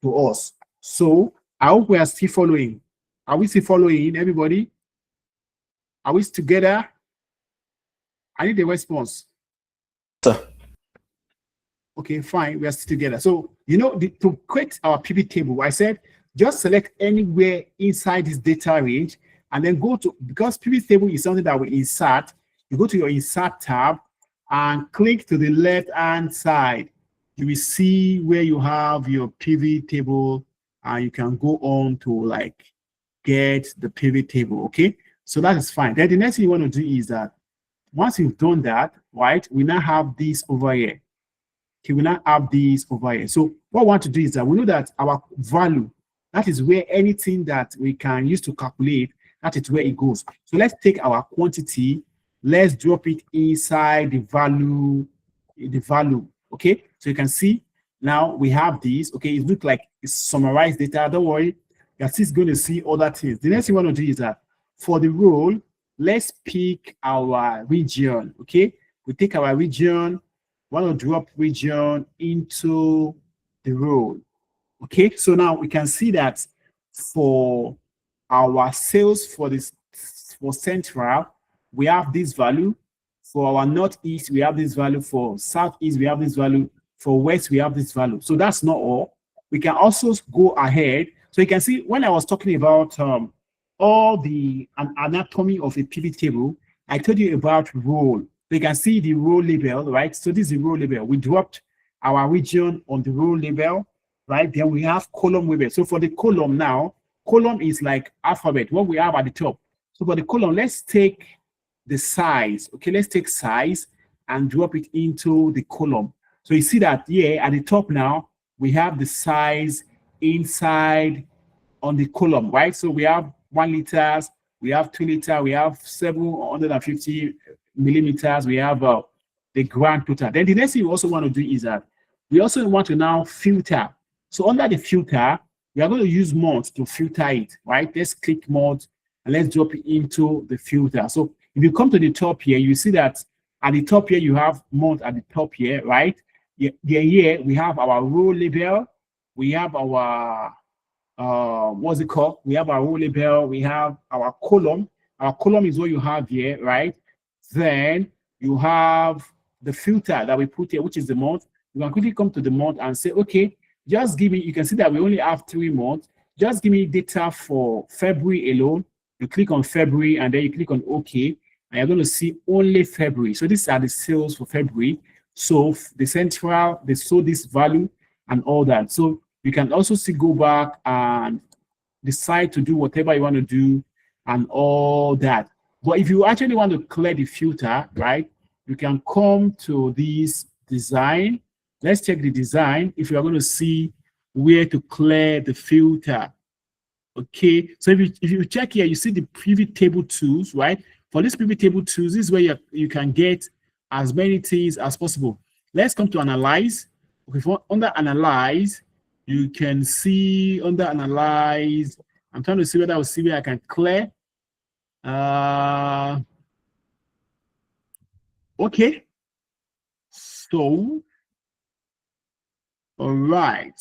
to us. So I hope we are still following. Are we still following, everybody? Are we together? I need a response. Sir. Okay, fine. We are still together. So, you know, to create our pivot table, I said just select anywhere inside this data range and then go to, because pivot table is something that we insert, you go to your insert tab and click to the left-hand side. You will see where you have your pivot table and you can go on to like get the pivot table. Okay, so that is fine. Then the next thing you want to do is that once you've done that, right, we now have this over here. Okay, we now have this over here. So what we want to do is that we know that our value, that is where anything that we can use to calculate, that is where it goes. So let's take our quantity, let's drop it inside the value, okay? So you can see now we have this, okay? It looks like it's summarized data. Don't worry, you're still going to see other things. The next thing we want to do is that for the role, let's pick our region, okay? We take our region, want to drop region into the role, okay? So now we can see that for our sales for central, we have this value. For our northeast, we have this value. For southeast, we have this value. For west, we have this value. So that's not all. We can also go ahead. So you can see when I was talking about all the anatomy of a pivot table, I told you about role. So you can see the row label, right? So this is the row label. We dropped our region on the row label, right? Then we have column label. So for the column now, column is like alphabet, what we have at the top. So for the column, let's take the size. Okay, let's take size and drop it into the column. So you see that here at the top now, we have the size inside on the column, right? So we have 1 liters, we have 2 liter, we have 750 millimeters, we have the grand total. Then the next thing we also want to do is that we also want to now filter. So under the filter, we are going to use month to filter it, right? Let's click month and let's drop it into the filter. So if you come to the top here, you see that at the top here, you have month at the top here, right? Here we have our row label, we have our what's it called? We have our row label, we have our column. Our column is what you have here, right? Then you have the filter that we put here, which is the month. You can quickly come to the month and say, okay, just give me, you can see that we only have 3 months. Just give me data for February alone. You click on February and then you click on OK, and you're going to see only February. So these are the sales for February. So the central, they saw this value and all that. So you can also see, go back and decide to do whatever you want to do and all that. But if you actually want to clear the filter, right, you can come to this design. Let's check the design if you are going to see where to clear the filter. Okay, so if you check here, you see the pivot table tools, right? For this pivot table tools, this is where you can get as many things as possible. Let's come to analyze. Okay, for under analyze, you can see under analyze, I'm trying to see whether I'll see where I can clear. Okay, so all right,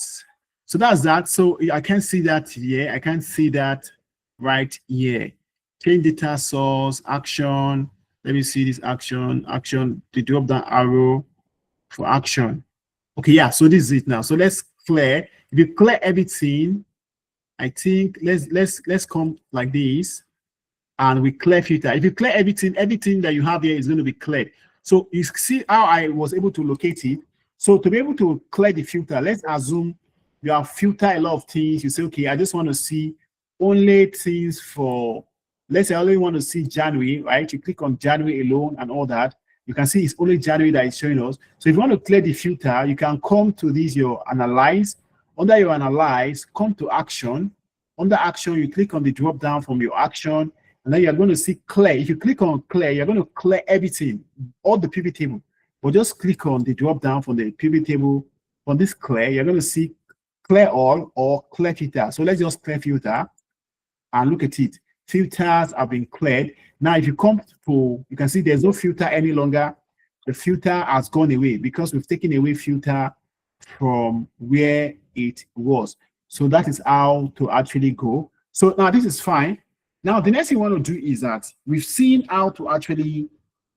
so that's that. So I can see that here. I can see that right here. Change data source, action. Let me see this action, the drop down arrow for action. Okay, yeah, so this is it now. So let's clear. If you clear everything, I think let's come like this and we clear filter. If you clear everything that you have here is going to be cleared. So you see how I was able to locate it. So to be able to clear the filter, let's assume you have filtered a lot of things. You say, okay, I just want to see only things for, let's say I only want to see January, right? You click on January alone and all that. You can see it's only January that is showing us. So if you want to clear the filter, you can come to this, your analyze. Under your analyze, come to action. Under action, you click on the drop down from your action, and then you're going to see clear. If you click on clear, you're going to clear everything, all the pivot table. But just click on the drop down from the pivot table. From this clear, you're going to see clear all or clear filter. So let's just clear filter and look at it. Filters have been cleared. Now, if you come to, you can see there's no filter any longer. The filter has gone away because we've taken away filter from where it was. So that is how to actually go. So now this is fine. Now, the next thing we want to do is that we've seen how to actually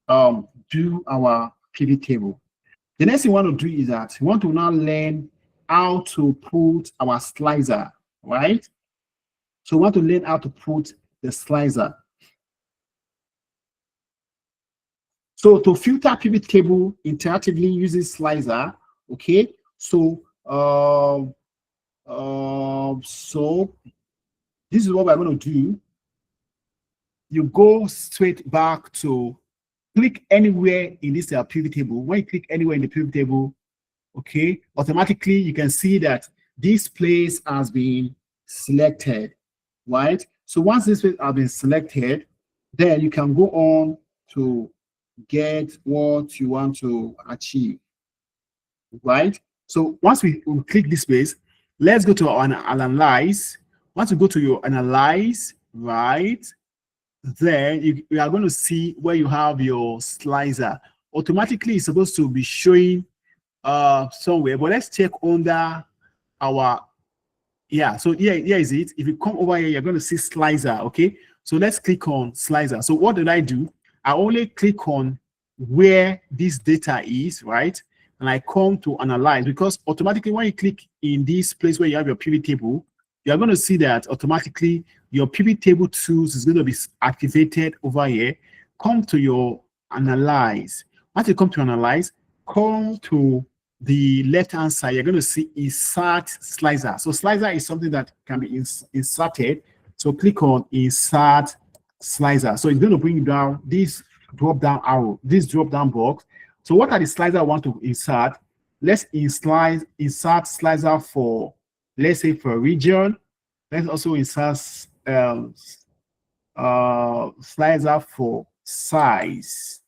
do our pivot table. The next thing we want to do is that we want to now learn how to put our slicer, right? So we want to learn how to put the slicer. So to filter pivot table interactively using slicer, okay? So so this is what we're going to do. You go straight back to click anywhere in this pivot table. When you click anywhere in the pivot table, okay, automatically you can see that this place has been selected, right? So once this place has been selected, then you can go on to get what you want to achieve, right? So once we click this place, let's go to our analyze. Once you go to your analyze, right, then you are going to see where you have your slicer. Automatically, it's supposed to be showing somewhere, but let's check under our, yeah, so here is it. If you come over here, you're going to see slicer, okay? So let's click on slicer. So what did I do? I only click on where this data is, right? And I come to analyze, because automatically when you click in this place where you have your pivot table, you're going to see that automatically your pivot table tools is going to be activated over here. Come to your analyze. Once you come to analyze, come to the left-hand side, you're going to see insert slicer. So slicer is something that can be inserted. So click on insert slicer. So it's going to bring down this drop-down arrow, this drop-down box. So what are the slicer I want to insert? Let's insert slicer for, let's say, for region. Let's also insert slicer for size,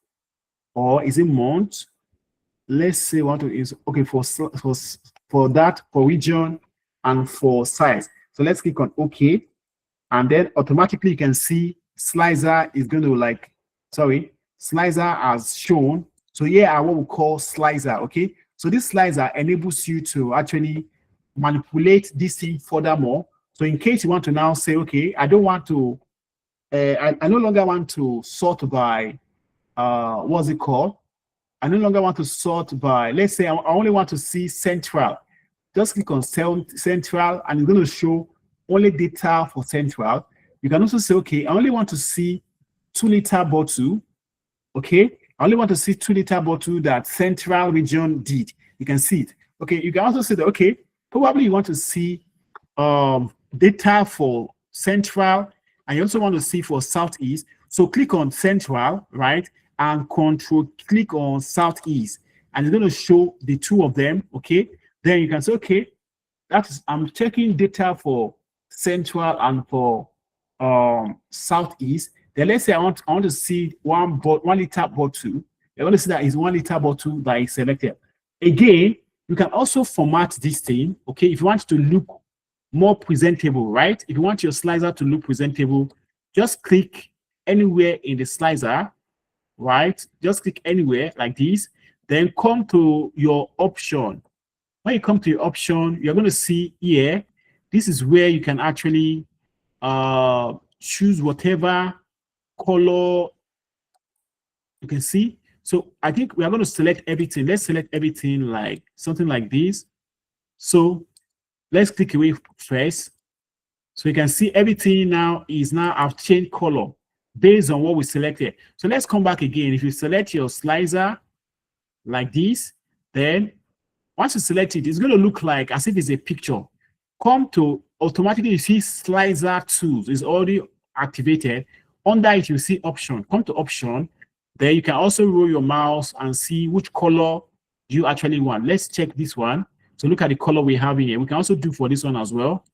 or is it month? Let's say want to is okay for that, for region and for size. So let's click on OK, and then automatically you can see slicer is going to like, sorry, slicer as shown. So here are what we call slicer. Okay, so this slicer enables you to actually manipulate this thing furthermore. So in case you want to now say, okay, I don't want to, I no longer want to sort by, what's it called? I no longer want to sort by, let's say I only want to see central. Just click on central and it's going to show only data for central. You can also say, okay, I only want to see 2-liter bottle. Okay, I only want to see 2-liter bottle that central region did. You can see it. Okay, you can also say that, okay, probably you want to see data for central, and you also want to see for southeast. So click on central, right? And click on southeast, and it's going to show the two of them. Okay, then you can say, okay, I'm checking data for central and for southeast. Then let's say I want to see 1-liter bottle. You're going to see that is 1-liter bottle that is selected. Again, you can also format this thing. Okay, if you want to look more presentable, right? If you want your slicer to look presentable, just click anywhere in the slicer. Right, just click anywhere like this, then come to your option. When you come to your option, you're going to see here, this is where you can actually choose whatever color you can see. So I think we are going to select everything. Let's select everything like something like this. So let's click away first. So you can see everything now I've changed color based on what we selected. So let's come back again. If you select your slicer like this, then once you select it, it's going to look like as if it's a picture. Come to automatically, you see slicer tools is already activated. Under it, you see option. Come to option. Then you can also roll your mouse and see which color you actually want. Let's check this one. So look at the color we have here. We can also do for this one as well.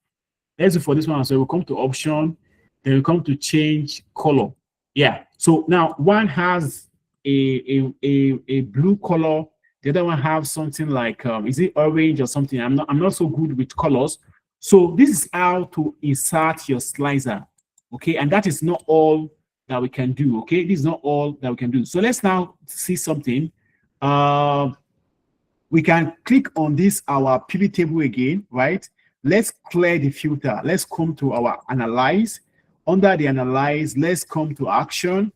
Let's do for this one as well. We'll come to option. Then we come to change color. Yeah. So now one has a blue color. The other one have something like is it orange or something? I'm not so good with colors. So this is how to insert your slicer. Okay, and that is not all that we can do. Okay, this is not all that we can do. So let's now see something. We can click on this our pivot table again, right? Let's clear the filter. Let's come to our analyze. Under the analyze, let's come to action.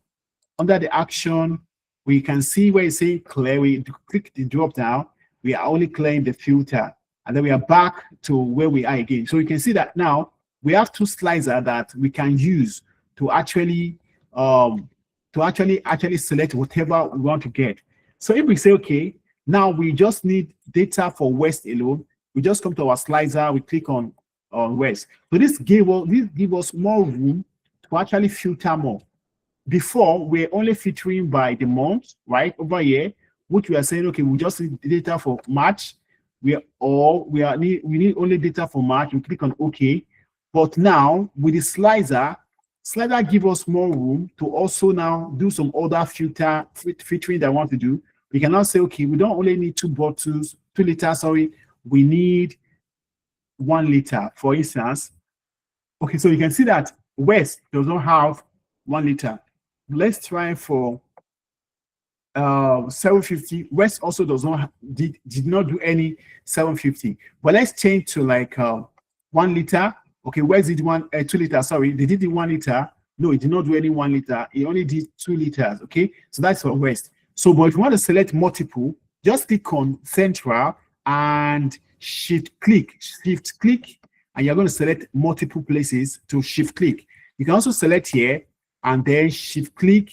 Under the action, we can see where it's saying clear. We click the drop down. We are only clearing the filter, and then we are back to where we are again. So you can see that now we have two slicers that we can use to actually select whatever we want to get. So if we say, okay, now we just need data for West alone, we just come to our slicer, we click on West. So this give us more room to actually filter more. Before, we're only filtering by the month, right? Over here, which we are saying, okay, we just need data for March. We need only data for March. We click on OK. But now with the slicer give us more room to also now do some other filtering that I want to do. We can now say, okay, we don't only need 2 liters, sorry, we need 1 liter, for instance. Okay, so you can see that West does not have 1 liter. Let's try for 750. West also did not do any 750. But let's change to like 1 liter. Okay, West did 2 liters. Sorry, they did the 1 liter. No, it did not do any 1 liter. It only did 2 liters. Okay, so that's for West. So, but if you want to select multiple, just click on Central and shift click, and you're going to select multiple places to shift click. You can also select here and then shift click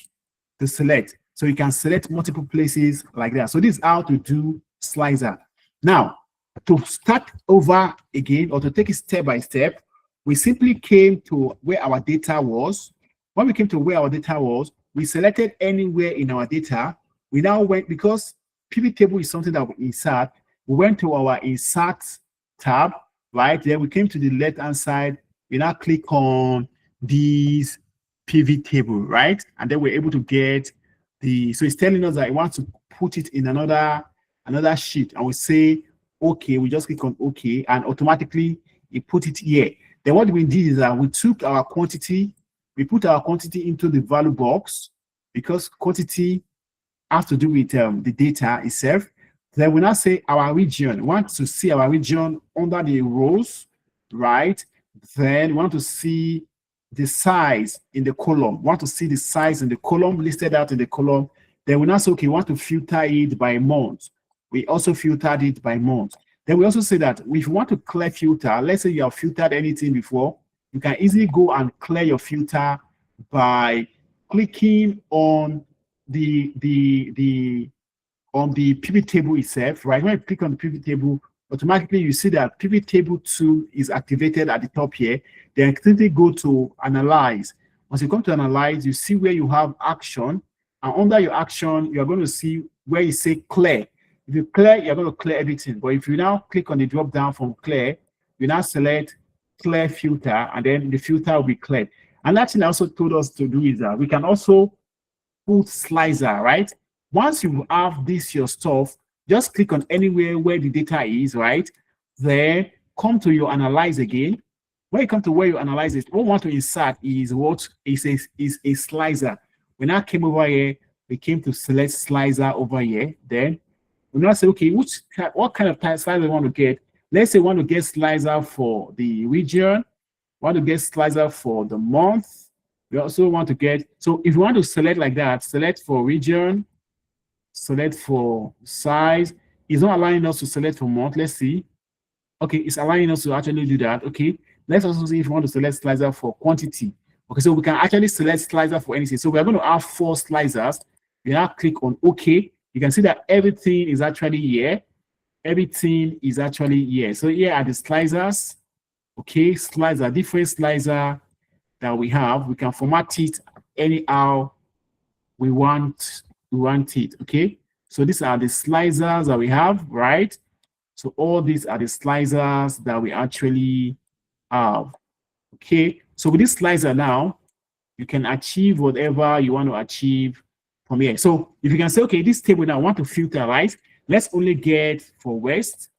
to select. So you can select multiple places like that. So this is how to do slicer. Now, to start over again or to take it step by step, we simply came to where our data was. When we came to where our data was, we selected anywhere in our data. We now went, because pivot table is something that we insert, we went to our insert tab, right? Then we came to the left-hand side. We now click on these pivot table, right? And then we're able to get so it's telling us that it wants to put it in another sheet, and we say okay. We just click on okay, and automatically it put it here. Then what we did is that we took our quantity, we put our quantity into the value box, because quantity has to do with the data itself. Then we now say our region. We want to see our region under the rows, right? Then we want to see the size in the column. We want to see the size in the column listed out in the column. Then we now say, okay, we want to filter it by month. We also filtered it by month. Then we also say that if you want to clear filter, let's say you have filtered anything before, you can easily go and clear your filter by clicking on the pivot table itself, right? When you click on the pivot table, automatically you see that pivot table 2 is activated at the top here. Then simply go to analyze. Once you come to analyze, you see where you have action, and under your action, you're going to see where you say clear. If you clear, you're going to clear everything. But if you now click on the drop down from clear, you now select clear filter, and then the filter will be cleared. And that thing I also told us to do is that we can also put slicer, right? Once you have this your stuff, just click on anywhere where the data is, right? Then come to your analyze again. When you come to where you analyze it, what we want to insert is what is a slicer. When I came over here, we came to select slicer over here. Then we now say, okay, what kind of slicer we want to get? Let's say we want to get slicer for the region, want to get slicer for the month. We also want to get, so if you want to select like that, select for region, select for size. It's not allowing us to select for month. Let's see. Okay, it's allowing us to actually do that. Okay, let's also see if we want to select slicer for quantity. Okay, so we can actually select slicer for anything. So we're going to have 4 slicers. We now click on OK. You can see that everything is actually here. Everything is actually here. So here are the slicers. Okay, slicer, different slicer that we have. We can format it anyhow we want it. Okay, so these are the slicers that we have, right? So all these are the slicers that we actually have. Okay, so with this slicer now, you can achieve whatever you want to achieve from here. So if you can say, okay, this table now I want to filter, right? Let's only get for West,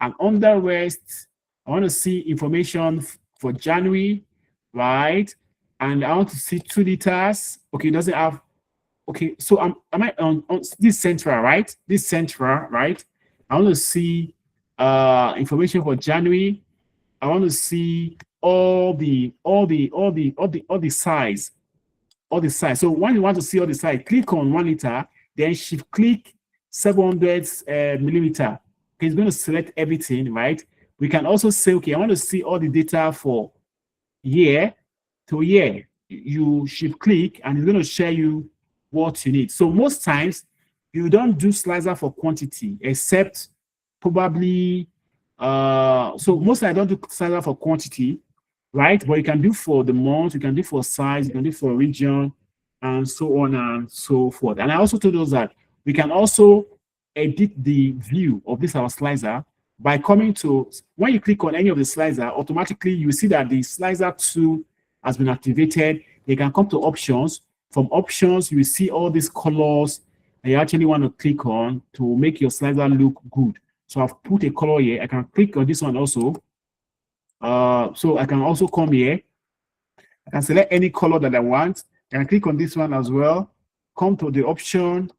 and under West, I want to see information for January, right? And I want to see 2 liters. Okay, it doesn't have. Okay, so am I on this central, right? This central, right? I want to see information for January. I want to see all the size, all the size. So when you want to see all the size, click on 1 liter, then shift click 700 millimeter. Okay, it's going to select everything, right? We can also say, okay, I want to see all the data for year to year. You shift click, and it's going to show you what you need. So most times you don't do slicer for quantity, except probably so most I don't do slicer for quantity, right? But you can do for the month, you can do for size, you can do for region, and so on and so forth. And I also told us that we can also edit the view of this our slicer by coming to, when you click on any of the slicer, automatically you see that the slicer 2 has been activated. You can come to options. From options, you will see all these colors that you actually want to click on to make your slicer look good. So I've put a color here. I can click on this one also. So I can also come here. I can select any color that I want. I can click on this one as well. Come to the option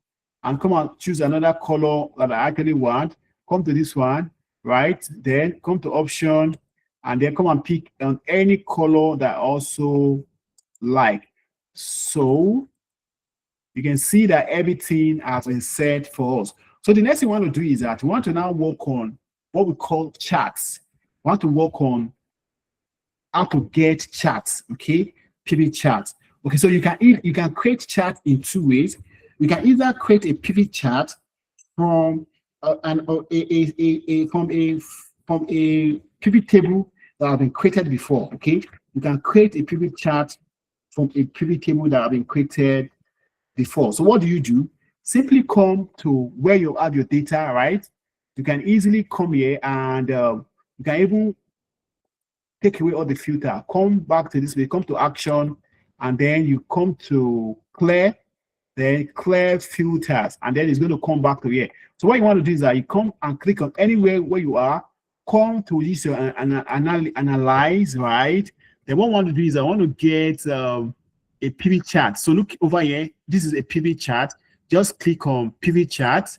and come and choose another color that I actually want. Come to this one, right? Then come to option and then come and pick on any color that I also like. So you can see that everything has been set for us. So the next thing we want to do is that we want to now work on what we call charts. We want to work on how to get charts, okay? Pivot charts. Okay, so you can create charts in 2 ways. You can either create a pivot chart from a pivot table that have been created before, okay? You can create a pivot chart from a pivot table that have been created before. So what do? Simply come to where you have your data, right? You can easily come here and you can even take away all the filter. Come back to this way, come to action, and then you come to clear, then clear filters, and then it's going to come back to here. So what you want to do is that you come and click on anywhere where you are, come to this analyze, right? Then what I want to do is I want to get a pivot chart. So look over here, this is a pivot chart. Just click on pivot chart.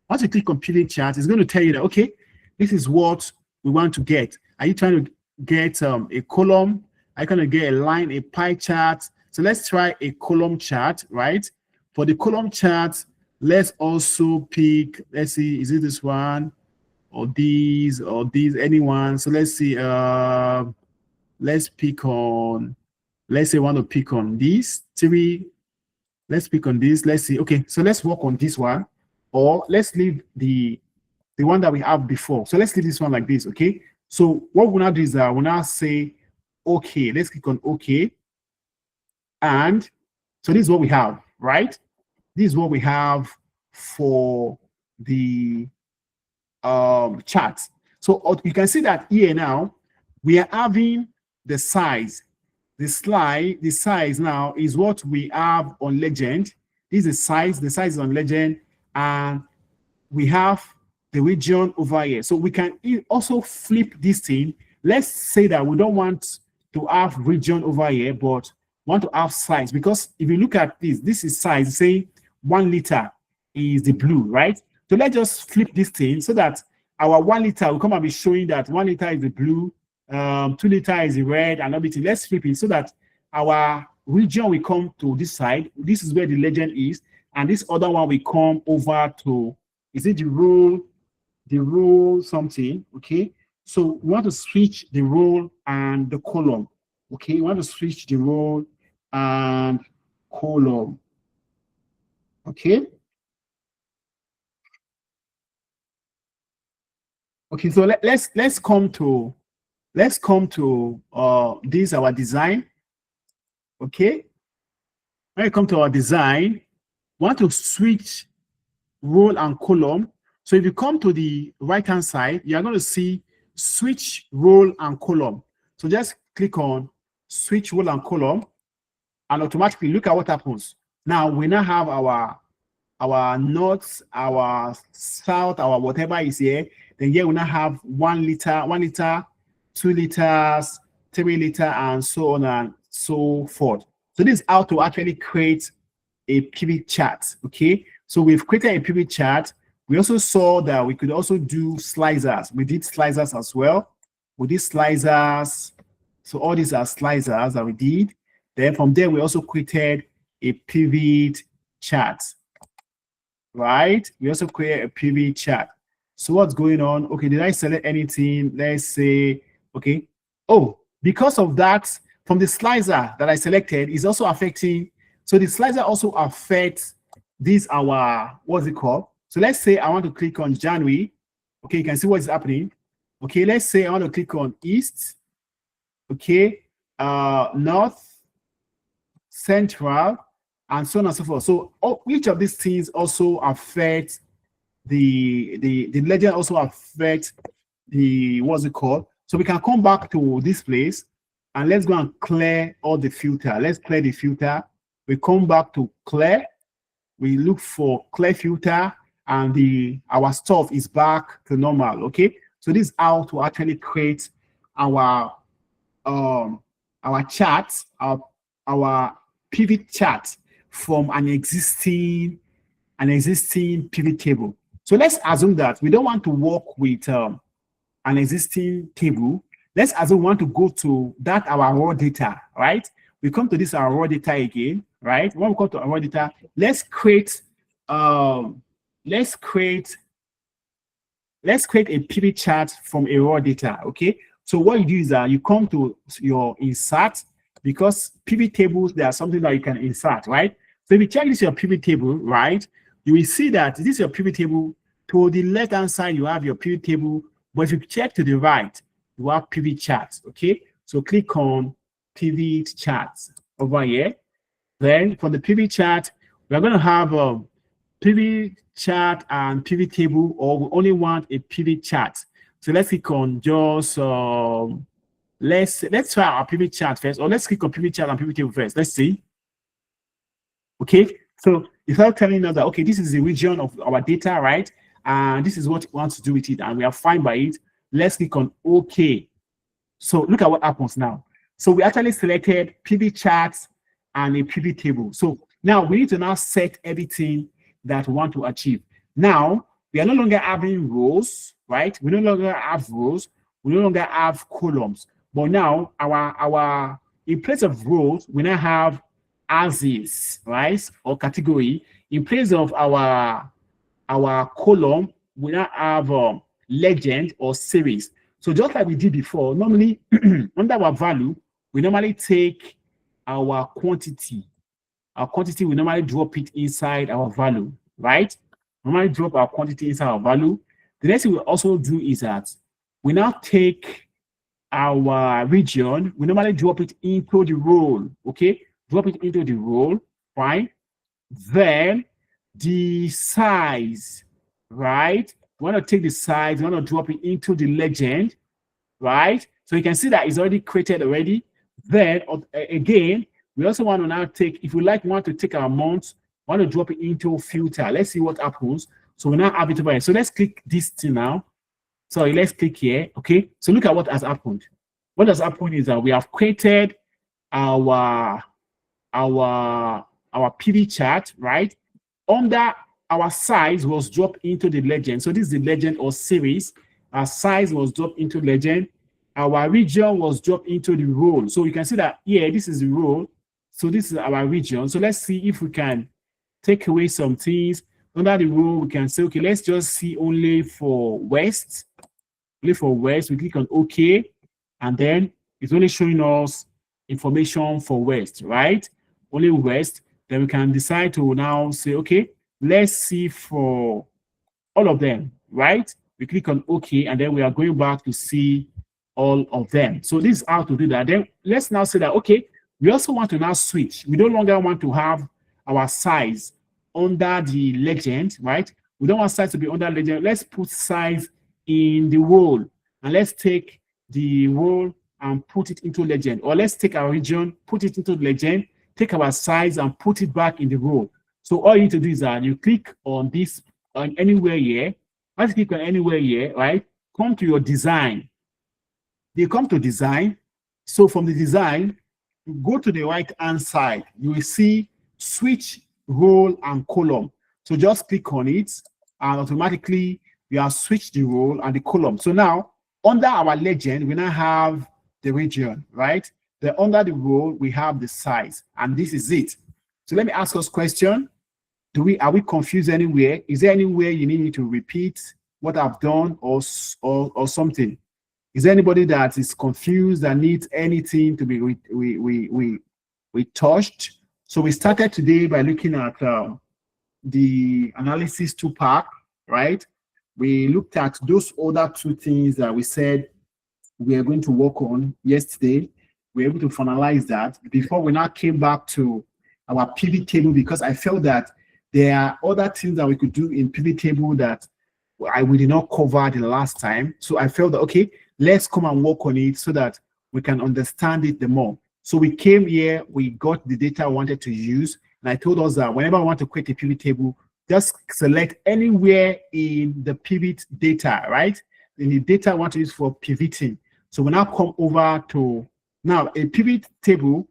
Once you click on pivot chart, it's going to tell you that, okay, this is what we want to get. Are you trying to get a column? Are you going to get a line, a pie chart? So let's try a column chart, right? For the column chart, let's also pick, let's see, is it this one or these, anyone? So let's see, let's pick on, let's say I want to pick on these three. Let's pick on this. Let's see. Okay, so let's work on this one, or let's leave the one that we have before. So let's leave this one like this. Okay. So what we'll now do is that we'll now say, okay, let's click on okay. And so this is what we have, right? This is what we have for the chart. So you can see that here now we are having the size. The size now is what we have on Legend. This is the size is on Legend, and we have the region over here. So we can also flip this thing. Let's say that we don't want to have region over here, but want to have size, because if you look at this is size, say 1 liter is the blue, right? So let's just flip this thing so that our 1 liter will come and be showing that 1 liter is the blue, 2 liter is the red, and everything. Let's flip it so that our region will come to this side. This is where the Legend is, and this other one will come over to, is it the rule something? Okay, so we want to switch the row and the column. Okay, we want to switch the row and column. Okay. Okay, so let's come to this our design. Okay, when you come to our design, we want to switch row and column. So if you come to the right hand side, you are going to see switch row and column. So just click on switch row and column, and automatically look at what happens. Now we now have our north, our south, our whatever is here. Then here we now have 1 liter, 2 liters, 3 liter, and so on and so forth. So this is how to actually create a pivot chart. Okay, so we've created a pivot chart. We also saw that we could also do slicers. We did slicers as well. We did slicers. So all these are slicers that we did. Then from there, we also created a pivot chart. Right? We also create a pivot chart. So what's going on? Okay, did I select anything? Let's say, okay. Oh, because of that, from the slicer that I selected is also affecting. So the slicer also affects this our, what's it called? So let's say I want to click on January. Okay, you can see what's happening. Okay, let's say I want to click on East. Okay, North, Central, and so on and so forth. So each of these things also affect the Legend, also affect the, what's it called? So we can come back to this place and let's go and clear all the filter. Let's clear the filter. We come back to clear. We look for clear filter, and our stuff is back to normal. Okay, so this is how to actually create our chart, our pivot chart from an existing pivot table. So let's assume that we don't want to work with an existing table. Let's assume we want to go to that our raw data, right? We come to this our raw data again, right? When we come to our raw data, let's create a pivot chart from a raw data. Okay, so what you do is that you come to your insert, because pivot tables, they are something that you can insert, right? So if you check this your pivot table, right, you will see that this is your pivot table. To the left hand side, you have your pivot table, but if you check to the right, you have pivot charts. Okay, so click on pivot charts over here. Then for the pivot chart, we're going to have a pivot chart and pivot table, or we only want a pivot chart. So let's click on just let's try our pivot chart first, or let's click on pivot chart and pivot table first. Let's see. Okay, so it's not telling us that, okay, this is the region of our data, right? And this is what we want to do with it, and we are fine by it. Let's click on OK. So look at what happens now. So we actually selected pivot charts and a pivot table. So now we need to now set everything that we want to achieve. Now we are no longer having rows, right? We no longer have rows. We no longer have columns. But now our in place of rows, we now have as is, right? Or category. In place of our column, we now have legend or series. So just like we did before, normally under our value, we normally take our quantity. Our quantity, we normally drop it inside our value, right? Normally drop our quantity inside our value. The next thing we also do is that we now take our region, we normally drop it into the role, okay? Drop it into the role, fine. Then the size, right? We want to take the size, we want to drop it into the legend, right? So you can see that it's already created already. Then again, we also want to now take, if we want to take our months, want to drop it into filter. Let's see what happens. So we now have it over here. So let's click this thing now. Sorry, let's click here. Okay. So look at what has happened. What has happened is that we have created our PV chart, right? Under our size was dropped into the legend. So this is the legend or series. Our size was dropped into legend. Our region was dropped into the role. So you can see that here, this is the role. So this is our region. So let's see if we can take away some things. Under the role, we can say, okay, let's just see only for West. Only for West, we click on OK. And then it's only showing us information for West, right? Only West. Then we can decide to now say, okay, let's see for all of them, right? We click on OK, and then we are going back to see all of them. So this is how to do that. Then let's now say that, okay, we also want to now switch. We no longer want to have our size under the legend, right? We don't want size to be under legend. Let's put size in the role, and let's take the role and put it into legend. Or let's take our region, put it into legend, take our size and put it back in the role. So all you need to do is that you click on this, on anywhere here. Once you click on anywhere here, right? Come to your design. You come to design. So from the design, you go to the right-hand side. You will see switch role and column. So just click on it, and automatically we have switched the role and the column. So now under our legend, we now have the region, right? Then under the role, we have the size, and this is it. So let me ask us a question. Are we confused anywhere? Is there anywhere you need me to repeat what I've done or something? Is there anybody that is confused that needs anything to be we touched? So we started today by looking at the analysis ToolPak, right? We looked at those other two things that we said we are going to work on yesterday. We were able to finalize that before we now came back to our pivot table, because I felt that there are other things that we could do in pivot table that we did not cover the last time. So I felt that, okay, let's come and work on it so that we can understand it the more. So we came here, we got the data we wanted to use, and I told us that whenever I want to create a pivot table, just select anywhere in the pivot data, right? In the data I want to use for pivoting. So we now come over to, now a pivot table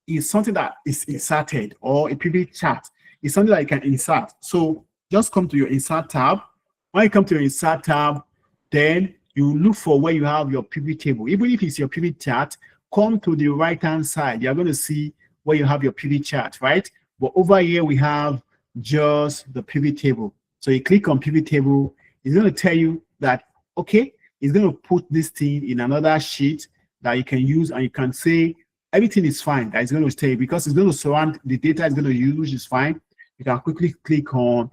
is something that is inserted, or a pivot chart is something that you can insert. So just come to your insert tab. When you come to your insert tab, then you look for where you have your pivot table. Even if it's your pivot chart, come to the right-hand side. You're going to see where you have your pivot chart, right? But over here, we have just the pivot table. So you click on pivot table. It's going to tell you that, okay, it's going to put this thing in another sheet that you can use, and you can say everything is fine. That is going to stay, because it's going to surround the data it's going to use, which is fine. You can quickly click on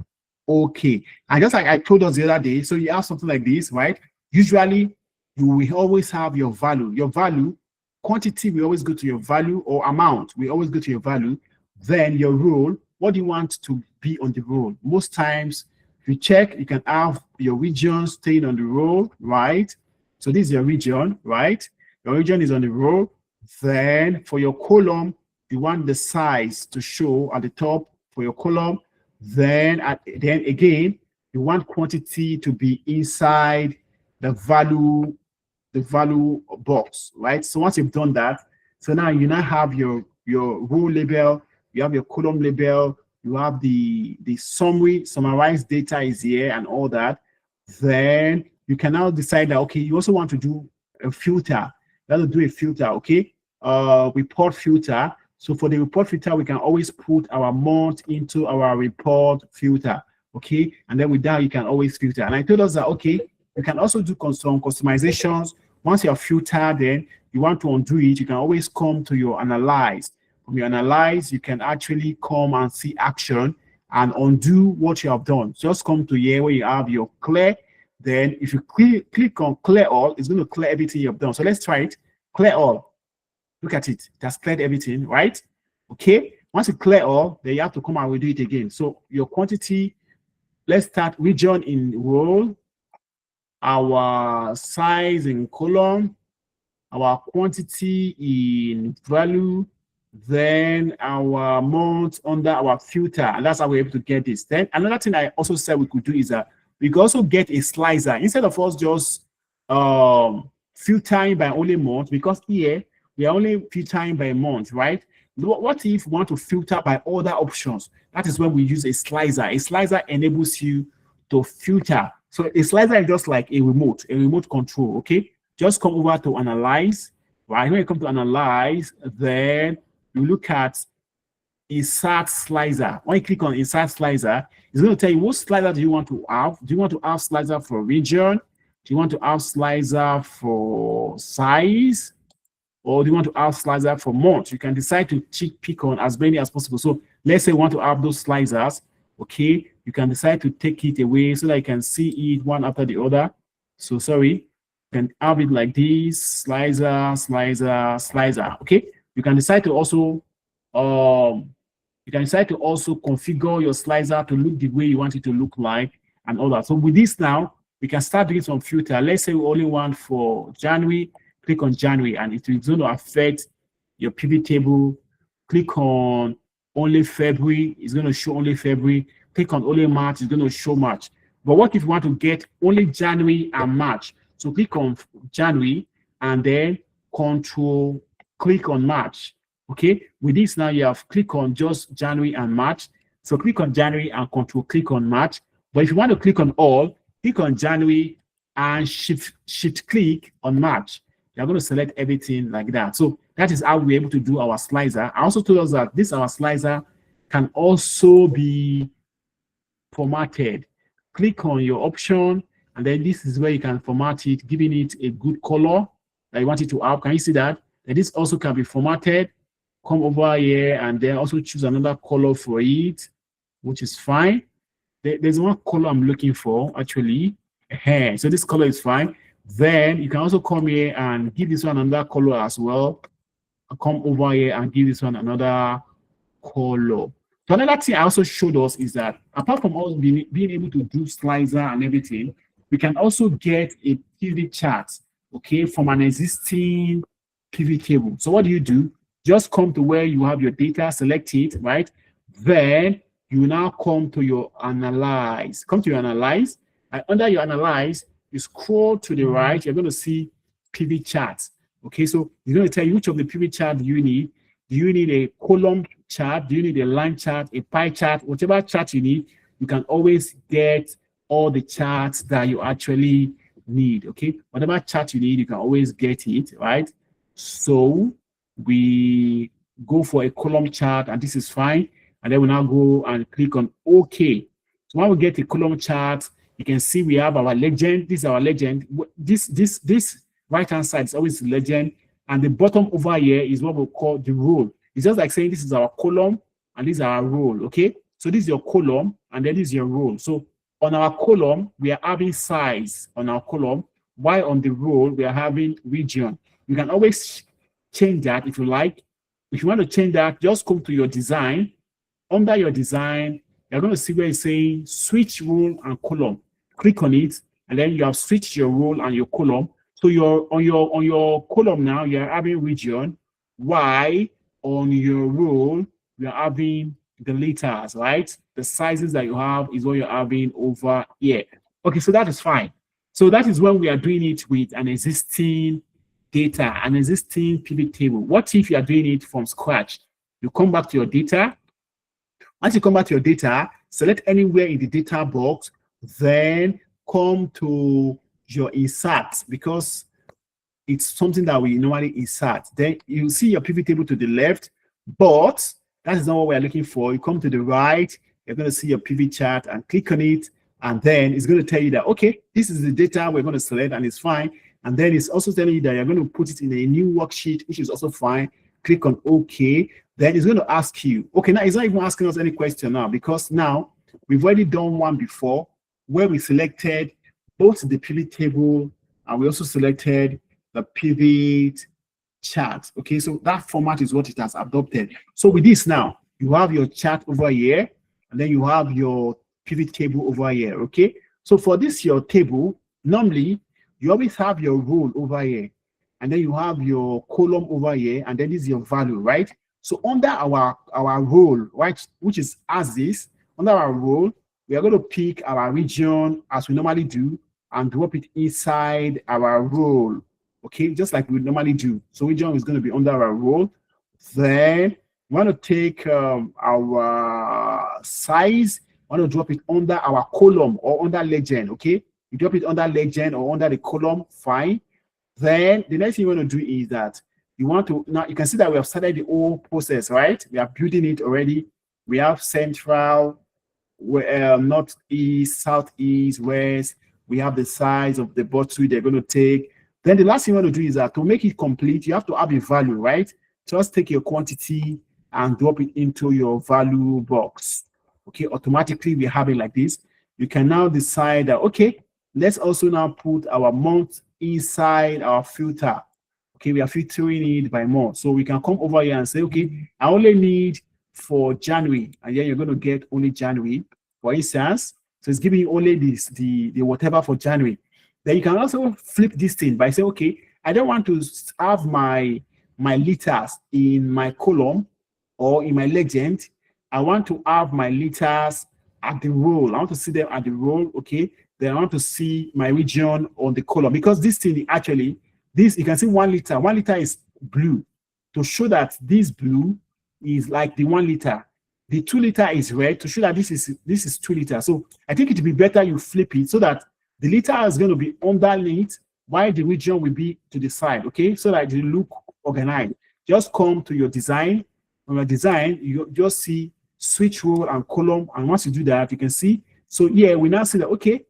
OK. And just like I told us the other day, so you have something like this, right? Usually, you will always have your value. Your value, quantity, we always go to your value, or amount, we always go to your value. Then your role, what do you want to be on the role? Most times, if you check, you can have your region staying on the role, right? So this is your region, right? Your region is on the row. Then for your column, you want the size to show at the top for your column. Then again, you want quantity to be inside the value box, right? So once you've done that, so now you now have your row label, you have your column label, you have the summarized data is here and all that. Then you can now decide that, okay, you also want to do a filter. You have to do a filter, okay? Report filter. So for the report filter, we can always put our month into our report filter, okay? And then with that, you can always filter. And I told us that, okay, you can also do some customizations. Once you have filtered, then you want to undo it, you can always come to your analyze. From your analyze, you can actually come and see action and undo what you have done. Just come to here where you have your clear. Then if you click on clear all, it's going to clear everything you have done. So let's try it. Clear all. Look at it. It has cleared everything, right? Okay. Once you clear all, then you have to come and redo it again. So your quantity, let's start region in row, our size in column, our quantity in value, then our month under our filter, and that's how we're able to get this. Then another thing I also said we could do is that we could also get a slicer instead of us just filtering by only month, because here we are only filtering by month, right? What if we want to filter by other options? That is when we use a slicer. A slicer enables you to filter. So a slicer is just like a remote control, okay? Just come over to analyze, right? When you come to analyze, then you look at insert slicer. When you click on insert slicer, it's going to tell you what slicer do you want to have. Do you want to have slicer for region? Do you want to have slicer for size? Or do you want to have slicer for month? You can decide to pick on as many as possible. So let's say you want to have those slicers, okay? You can decide to take it away so that you can see it one after the other. So sorry, you can have it like this, slicer, slicer, slicer, okay? You can decide to also configure your slicer to look the way you want it to look like and all that. So with this now, we can start doing some filter. Let's say we only want for January. Click on January, and it is going to affect your pivot table. Click on only February, it's going to show only February. Click on only March, it's going to show March. But what if you want to get only January and March? So click on January and then click on March. Okay, with this now you have click on just January and March. So click on January and click on March. But if you want to click on all, click on January and shift click on March. You're going to select everything like that. So that is how we're able to do our slicer. I also told us that this our slicer can also be formatted. Click on your option, and then this is where you can format it, giving it a good color that you want it to have. Can you see that? And this also can be formatted. Come over here and then also choose another color for it, which is fine. There's one color I'm looking for actually. So this color is fine. Then you can also come here and give this one another color as well. Come over here and give this one another color. So another thing I also showed us is that apart from us being able to do slicer and everything, we can also get a pivot chart, okay, from an existing pivot table. So what do? Just come to where you have your data, select it, right? Then you now come to your analyze. Come to your analyze, and under your analyze, you scroll to the right, you're going to see pivot charts. Okay, so it's going to tell you which of the pivot chart do you need. Do you need a column chart? Do you need a line chart, a pie chart? Whatever chart you need, you can always get all the charts that you actually need. Okay, whatever chart you need, you can always get it, right? So we go for a column chart, and this is fine. And then we now go and click on OK. So when we get a column chart, you can see we have our legend. This is our legend. This right-hand side is always the legend. And the bottom over here is what we call the row. It's just like saying this is our column and this is our row, okay? So this is your column and then this is your row. So on our column, we are having size on our column, while on the row, we are having region. You can always change that if you like. If you want to change that, just come to your design. Under your design, you're going to see where it's saying switch row and column. Click on it, and then you have switched your row and your column. So you're on your column now, you're having region. Y on your row, you're having the liters, right? The sizes that you have is what you're having over here. Okay, so that is fine. So that is when we are doing it with an existing data, an existing pivot table. What if you are doing it from scratch? You come back to your data. Once you come back to your data, select anywhere in the data box, then come to your insert, because it's something that we normally insert. Then you see your pivot table to the left, but that is not what we're looking for. You come to the right, you're going to see your pivot chart and click on it. And then it's going to tell you that, okay, this is the data we're going to select and it's fine. And then it's also telling you that you're going to put it in a new worksheet, which is also fine. Click on OK. Then it's going to ask you, okay, now it's not even asking us any question now, because now we've already done one before where we selected both the pivot table and we also selected the pivot chart. Okay, so that format is what it has adopted. So with this now, you have your chart over here, and then you have your pivot table over here. Okay, so for this your table, normally you always have your row over here, and then you have your column over here, and then this is your value, right? So under our row, right, which is as this, under our row, we are going to pick our region as we normally do and drop it inside our row. Okay, just like we normally do. So region is going to be under our row. Then we want to take our size, we want to drop it under our column or under legend. Okay, you drop it under legend or under the column, fine. Then the next thing you want to do is that you want to, now you can see that we have started the whole process, right? We are building it already. We have central, northeast, southeast, west. We have the size of the bottle they're going to take. Then the last thing you want to do is that to make it complete, you have to have a value, right? Just take your quantity and drop it into your value box. Okay, automatically we have it like this. You can now decide that, okay, let's also now put our month inside our filter. Okay, we are filtering it by month. So we can come over here and say, okay, I only need for January, and then you're going to get only January, for instance. So it's giving you only this, the whatever for January. Then you can also flip this thing by saying, okay, I don't want to have my liters in my column or in my legend. I want to have my liters at the row. I want to see them at the row, okay? Then I want to see my region on the column, because this thing actually, this, you can see 1 liter. 1 liter is blue to show that this blue is like the 1 liter. The 2 liter is red to show that this is 2 liters. So I think it would be better you flip it so that the liter is going to be underneath while the region will be to the side, okay? So that they look organized. Just come to your design. On your design, you just see switch row and column. And once you do that, you can see. So here we now see that, okay,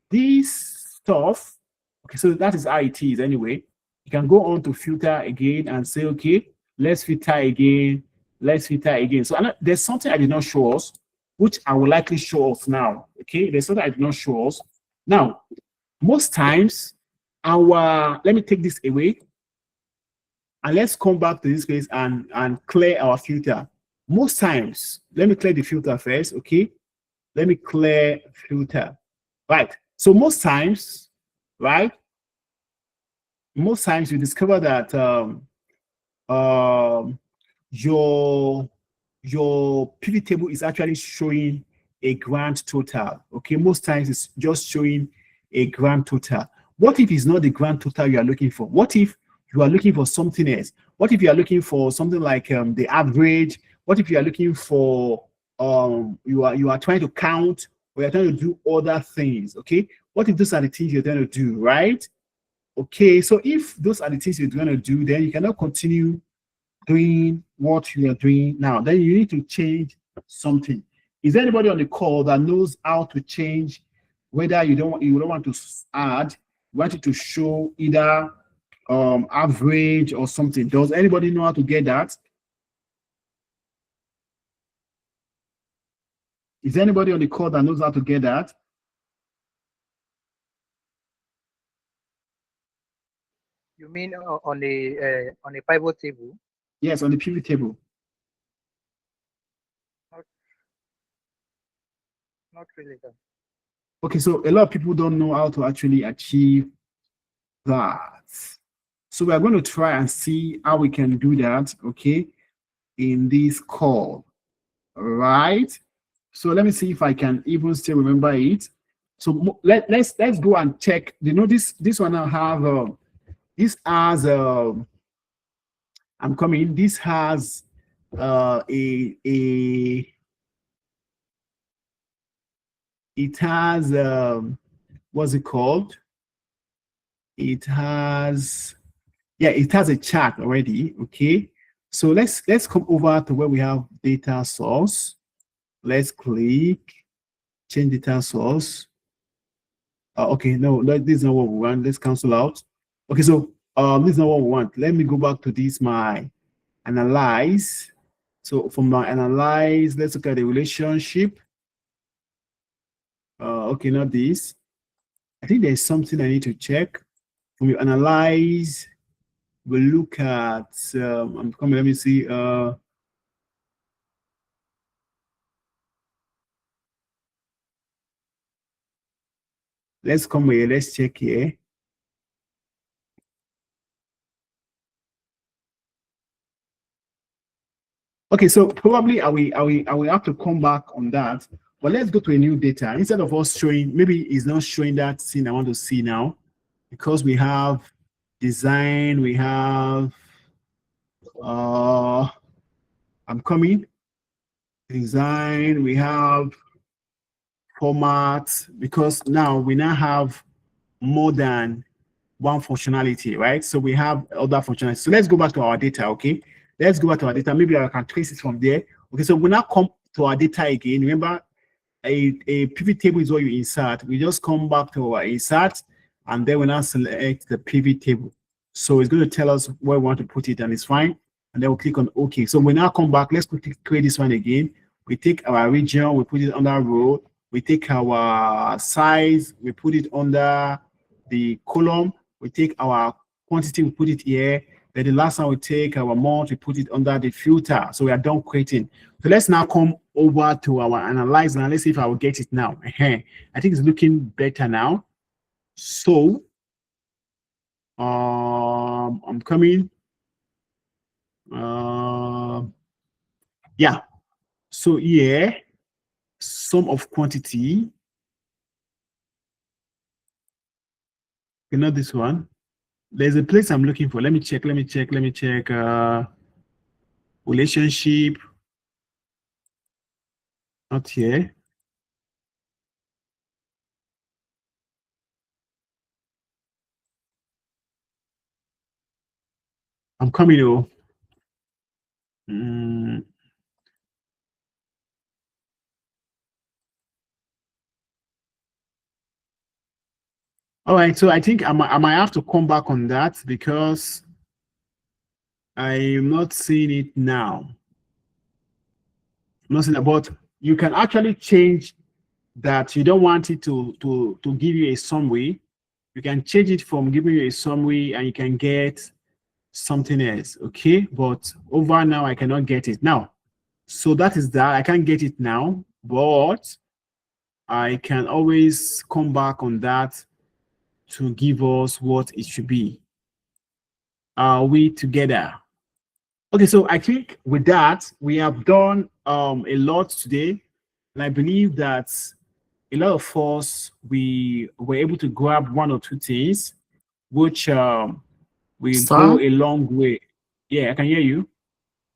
this stuff, okay, so that is how it is anyway. You can go on to filter again and say, okay, let's filter again. Let's filter again. So there's something I did not show us, which I will likely show us now. Okay, there's something I did not show us. Now, most times, let me take this away. And let's come back to this place and clear our filter. Most times, let me clear the filter first, okay? Let me clear filter. Right. So most times, right? Most times you discover that your pivot table is actually showing a grand total. Okay, most times it's just showing a grand total. What if it's not the grand total you are looking for? What if you are looking for something else? What if you are looking for something like the average? What if you are looking for you are trying to count, or you're trying to do other things? Okay, what if those are the things you're trying to do, right? Okay, so if those are the things you're going to do, then you cannot continue doing what you are doing now. Then you need to change something. Is there anybody on the call that knows how to change, whether you don't want to add, you want it to show either average or something? Does anybody know how to get that? Is there anybody on the call that knows how to get that? You mean on the pivot table? Yes, on the pivot table. Not really. Okay, so a lot of people don't know how to actually achieve plots. So we are going to try and see how we can do that, okay, in this call, right? So let me see if I can even still remember it. So let's go and check. You know, this one I have this has I'm coming. This has it has what's it called? It has, yeah, it has a chart already. Okay, so let's come over to where we have data source. Let's click change data source. Okay, no, this is not what we want. Let's cancel out. Okay, so this is not what we want. Let me go back to this my analyze. So from my analyze, let's look at the relationship. Okay, not this. I think there's something I need to check. From your analyze, we'll look at, I'm coming, let me see. Let's come here, let's check here. Okay, so probably I will have to come back on that. But let's go to a new data. Instead of us showing, maybe it's not showing that scene I want to see now, because we have design, we have I'm coming, design, we have format, because now we now have more than one functionality, right? So we have other functionality. So let's go back to our data, okay? Let's go back to our data. Maybe I can trace it from there. Okay, so we now come to our data again. Remember, a pivot table is what you insert. We just come back to our insert, and then we now select the pivot table. So it's going to tell us where we want to put it, and it's fine. And then we'll click on OK. So we now come back. Let's quickly create this one again. We take our region, we put it under row. We take our size, we put it under the column. We take our quantity, we put it here. Then the last one we take our month, we put it under the filter. So we are done creating. So let's now come over to our analyze, and let's see if I will get it now. I think it's looking better now. So I'm coming. Yeah. So yeah, sum of quantity. Okay, not this one. There's a place I'm looking for. Let me check. Relationship. Not here. I'm coming. Oh. All right. So I think I might have to come back on that because I'm not seeing it now. I'm not seeing it, but you can actually change that. You don't want it to give you a summary. You can change it from giving you a summary, and you can get something else. Okay, but over now I cannot get it now. So that is that. I can't get it now, but I can always come back on that to give us what it should be. Are we together? Okay, so I think with that, we have done a lot today. And I believe that a lot of us, we were able to grab one or two things, which will go a long way. Yeah, I can hear you.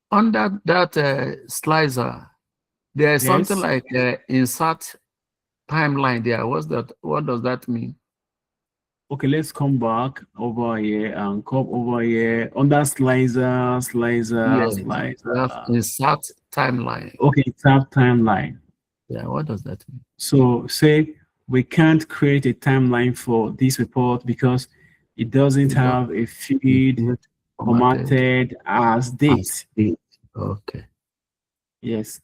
Under that slicer, there is something like insert timeline there. What's that? What does that mean? Okay, let's come back over here and come over here under slicer. Insert timeline. Okay, insert timeline. Yeah, what does that mean? So say we can't create a timeline for this report because it doesn't have a field formatted as date. Okay. Yes.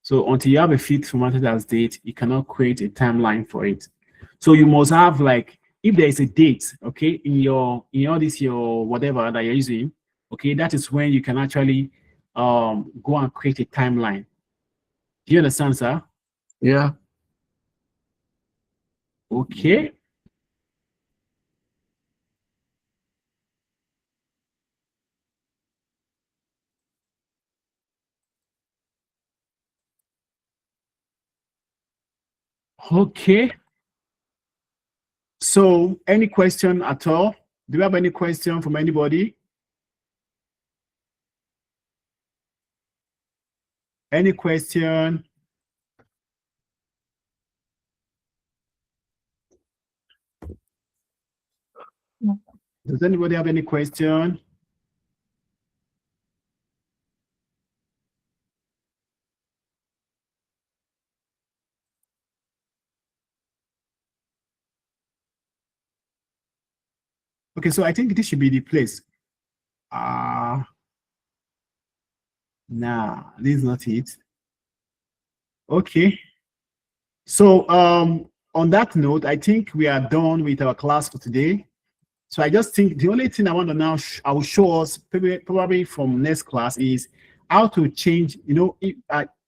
So until you have a field formatted as date, you cannot create a timeline for it. So you must have, like, if there is a date, okay, in all this your whatever that you're using, okay, that is when you can actually go and create a timeline. Do you understand, sir? Yeah. Okay. Okay. So any question at all? Do you have any question from anybody? Any question? Does anybody have any question? Okay, so I think this should be the place. Nah, this is not it. Okay. So on that note, I think we are done with our class for today. So I just think the only thing I want to now I will show us probably from next class is how to change. You know,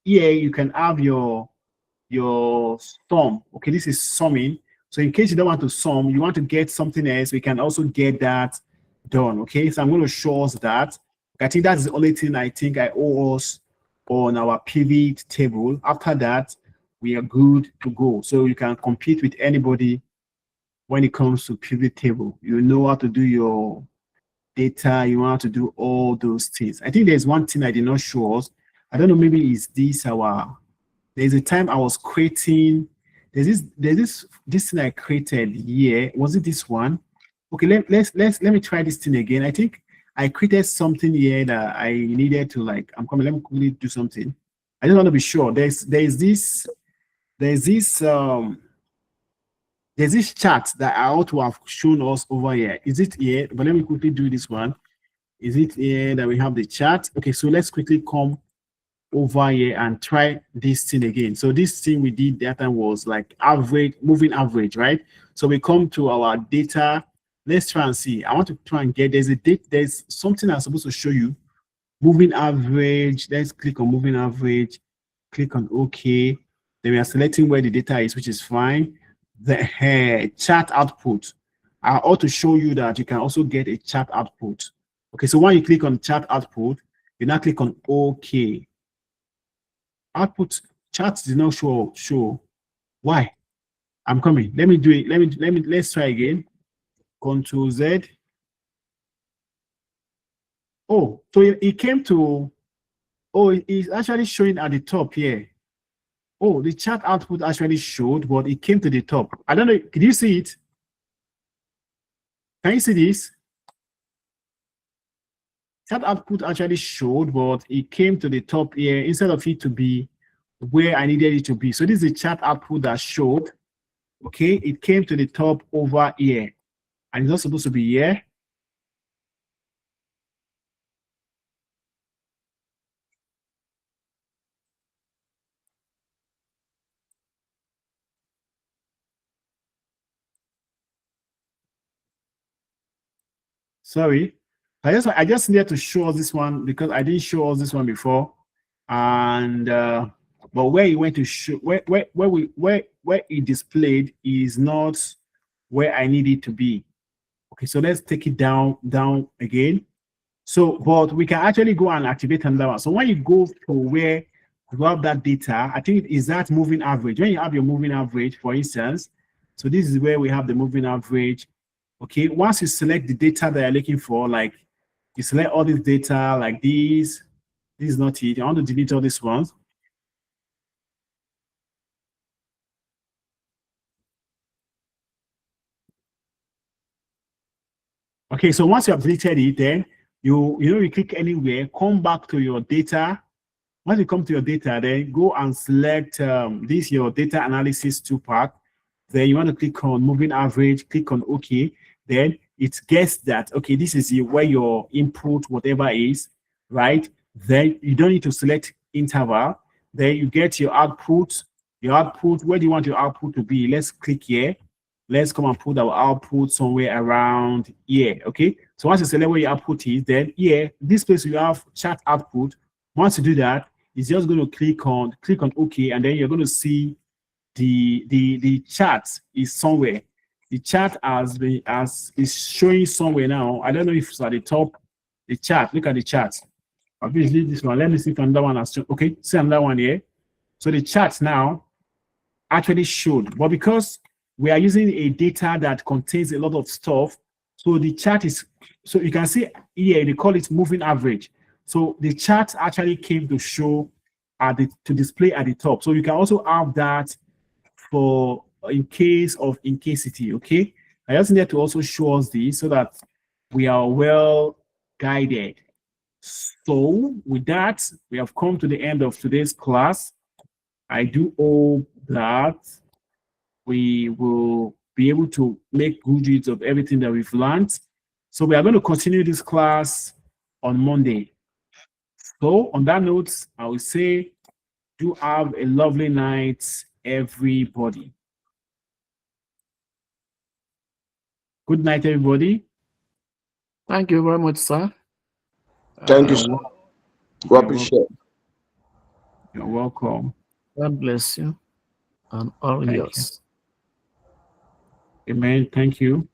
here you can have your sum. Okay, this is summing. So in case you don't want to sum, you want to get something else, we can also get that done. Okay, so I'm going to show us that. I think that's the only thing I think I owe us on our pivot table. After that, we are good to go. So you can compete with anybody when it comes to pivot table. You know how to do your data, you know how to do all those things. I think there's one thing I did not show us. I don't know, maybe is this there's a time I was creating, there's this thing I created here. Was it this one? Okay, let me try this thing again. I think I created something here that I needed to like, I'm coming, let me quickly do something. I just want to be sure. There's this chart that I ought to have shown us over here. Is it here? But let me quickly do this one. Is it here that we have the chart? Okay, so let's quickly come over here and try this thing again. So this thing we did that time was like average, moving average, right? So we come to our data. Let's try and see. I want to try and get, there's something I'm supposed to show you. Moving average. Let's click on moving average. Click on OK. Then we are selecting where the data is, which is fine. The chart output. I ought to show you that you can also get a chart output. Okay, so when you click on chart output, you now click on OK. Output chart did not show. Why? I'm coming. Let me do it. Let's try again. Control Z. Oh, so it came to, oh, it's actually showing at the top here. Oh, the chart output actually showed, but it came to the top. I don't know. Can you see it? Can you see this? Chart output actually showed, but it came to the top here instead of it to be where I needed it to be. So this is the chart output that showed. Okay, it came to the top over here. And it's not supposed to be here. Sorry, I just needed to show us this one because I didn't show us this one before, and but where it went to show where it displayed is not where I need it to be. Okay, so let's take it down again. So, but we can actually go and activate another one. So when you go to where you have that data, I think is that moving average. When you have your moving average, for instance, so this is where we have the moving average. Okay, once you select the data that you're looking for, like you select all this data like this is not it. I want to delete all these ones. Okay, so once you have deleted it, then you click anywhere, come back to your data. Once you come to your data, then go and select this your data analysis ToolPak. Then you want to click on moving average, click on OK. Then it gets that, okay, this is where your input, whatever is, right? Then you don't need to select interval. Then you get your output. Where do you want your output to be? Let's click here. Let's come and put our output somewhere around here, okay? So once you select where your output is, then here, this place you have chart output. Once you do that, it's just going to click on OK, and then you're going to see the chart is somewhere. The chart is showing somewhere now. I don't know if it's at the top. The chart, look at the chart. Obviously, this one. Let me see if another one has shown. Okay, see another one here. So the chart now actually showed. But because we are using a data that contains a lot of stuff, so the chart is, so you can see here, they call it moving average. So the chart actually came to show to display at the top. So you can also have that for in case of incasity, okay? I just need to also show us this so that we are well guided. So with that, we have come to the end of today's class. I do hope that we will be able to make good use of everything that we've learned. So we are going to continue this class on Monday. So on that note, I will say, do have a lovely night, everybody. Good night, everybody. Thank you very much, sir. Thank you, sir. We appreciate. You're welcome. God bless you and all Thank yours. Amen. Thank you.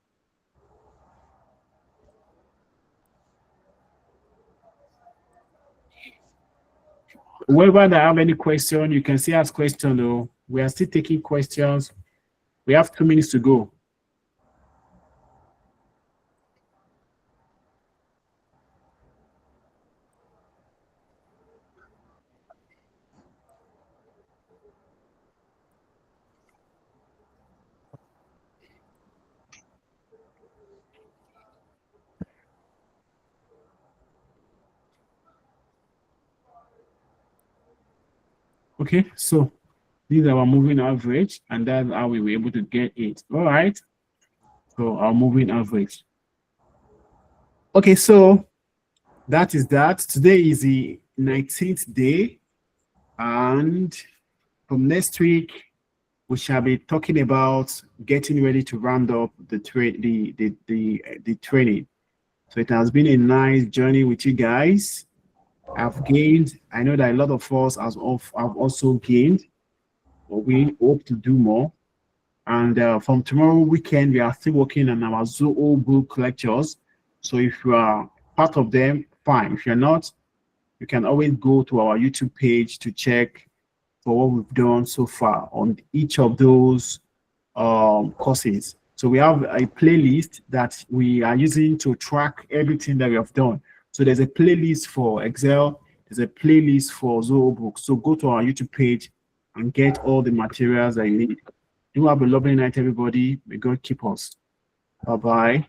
Whoever that have any question, you can still ask question though. We are still taking questions. We have 2 minutes to go. Okay, so these are our moving average, and that's how we were able to get it. All right. So our moving average. Okay, so that is that. Today is the 19th day, and from next week we shall be talking about getting ready to round up the training. So it has been a nice journey with you guys. I've gained. I know that a lot of us have also gained, but we hope to do more. And from tomorrow weekend, we are still working on our Zoho book lectures. So if you are part of them, fine. If you're not, you can always go to our YouTube page to check for what we've done so far on each of those courses. So we have a playlist that we are using to track everything that we have done. So there's a playlist for Excel, there's a playlist for Zoho books. So go to our YouTube page and get all the materials that you need. You have a lovely night, everybody. May God keep us. Bye-bye.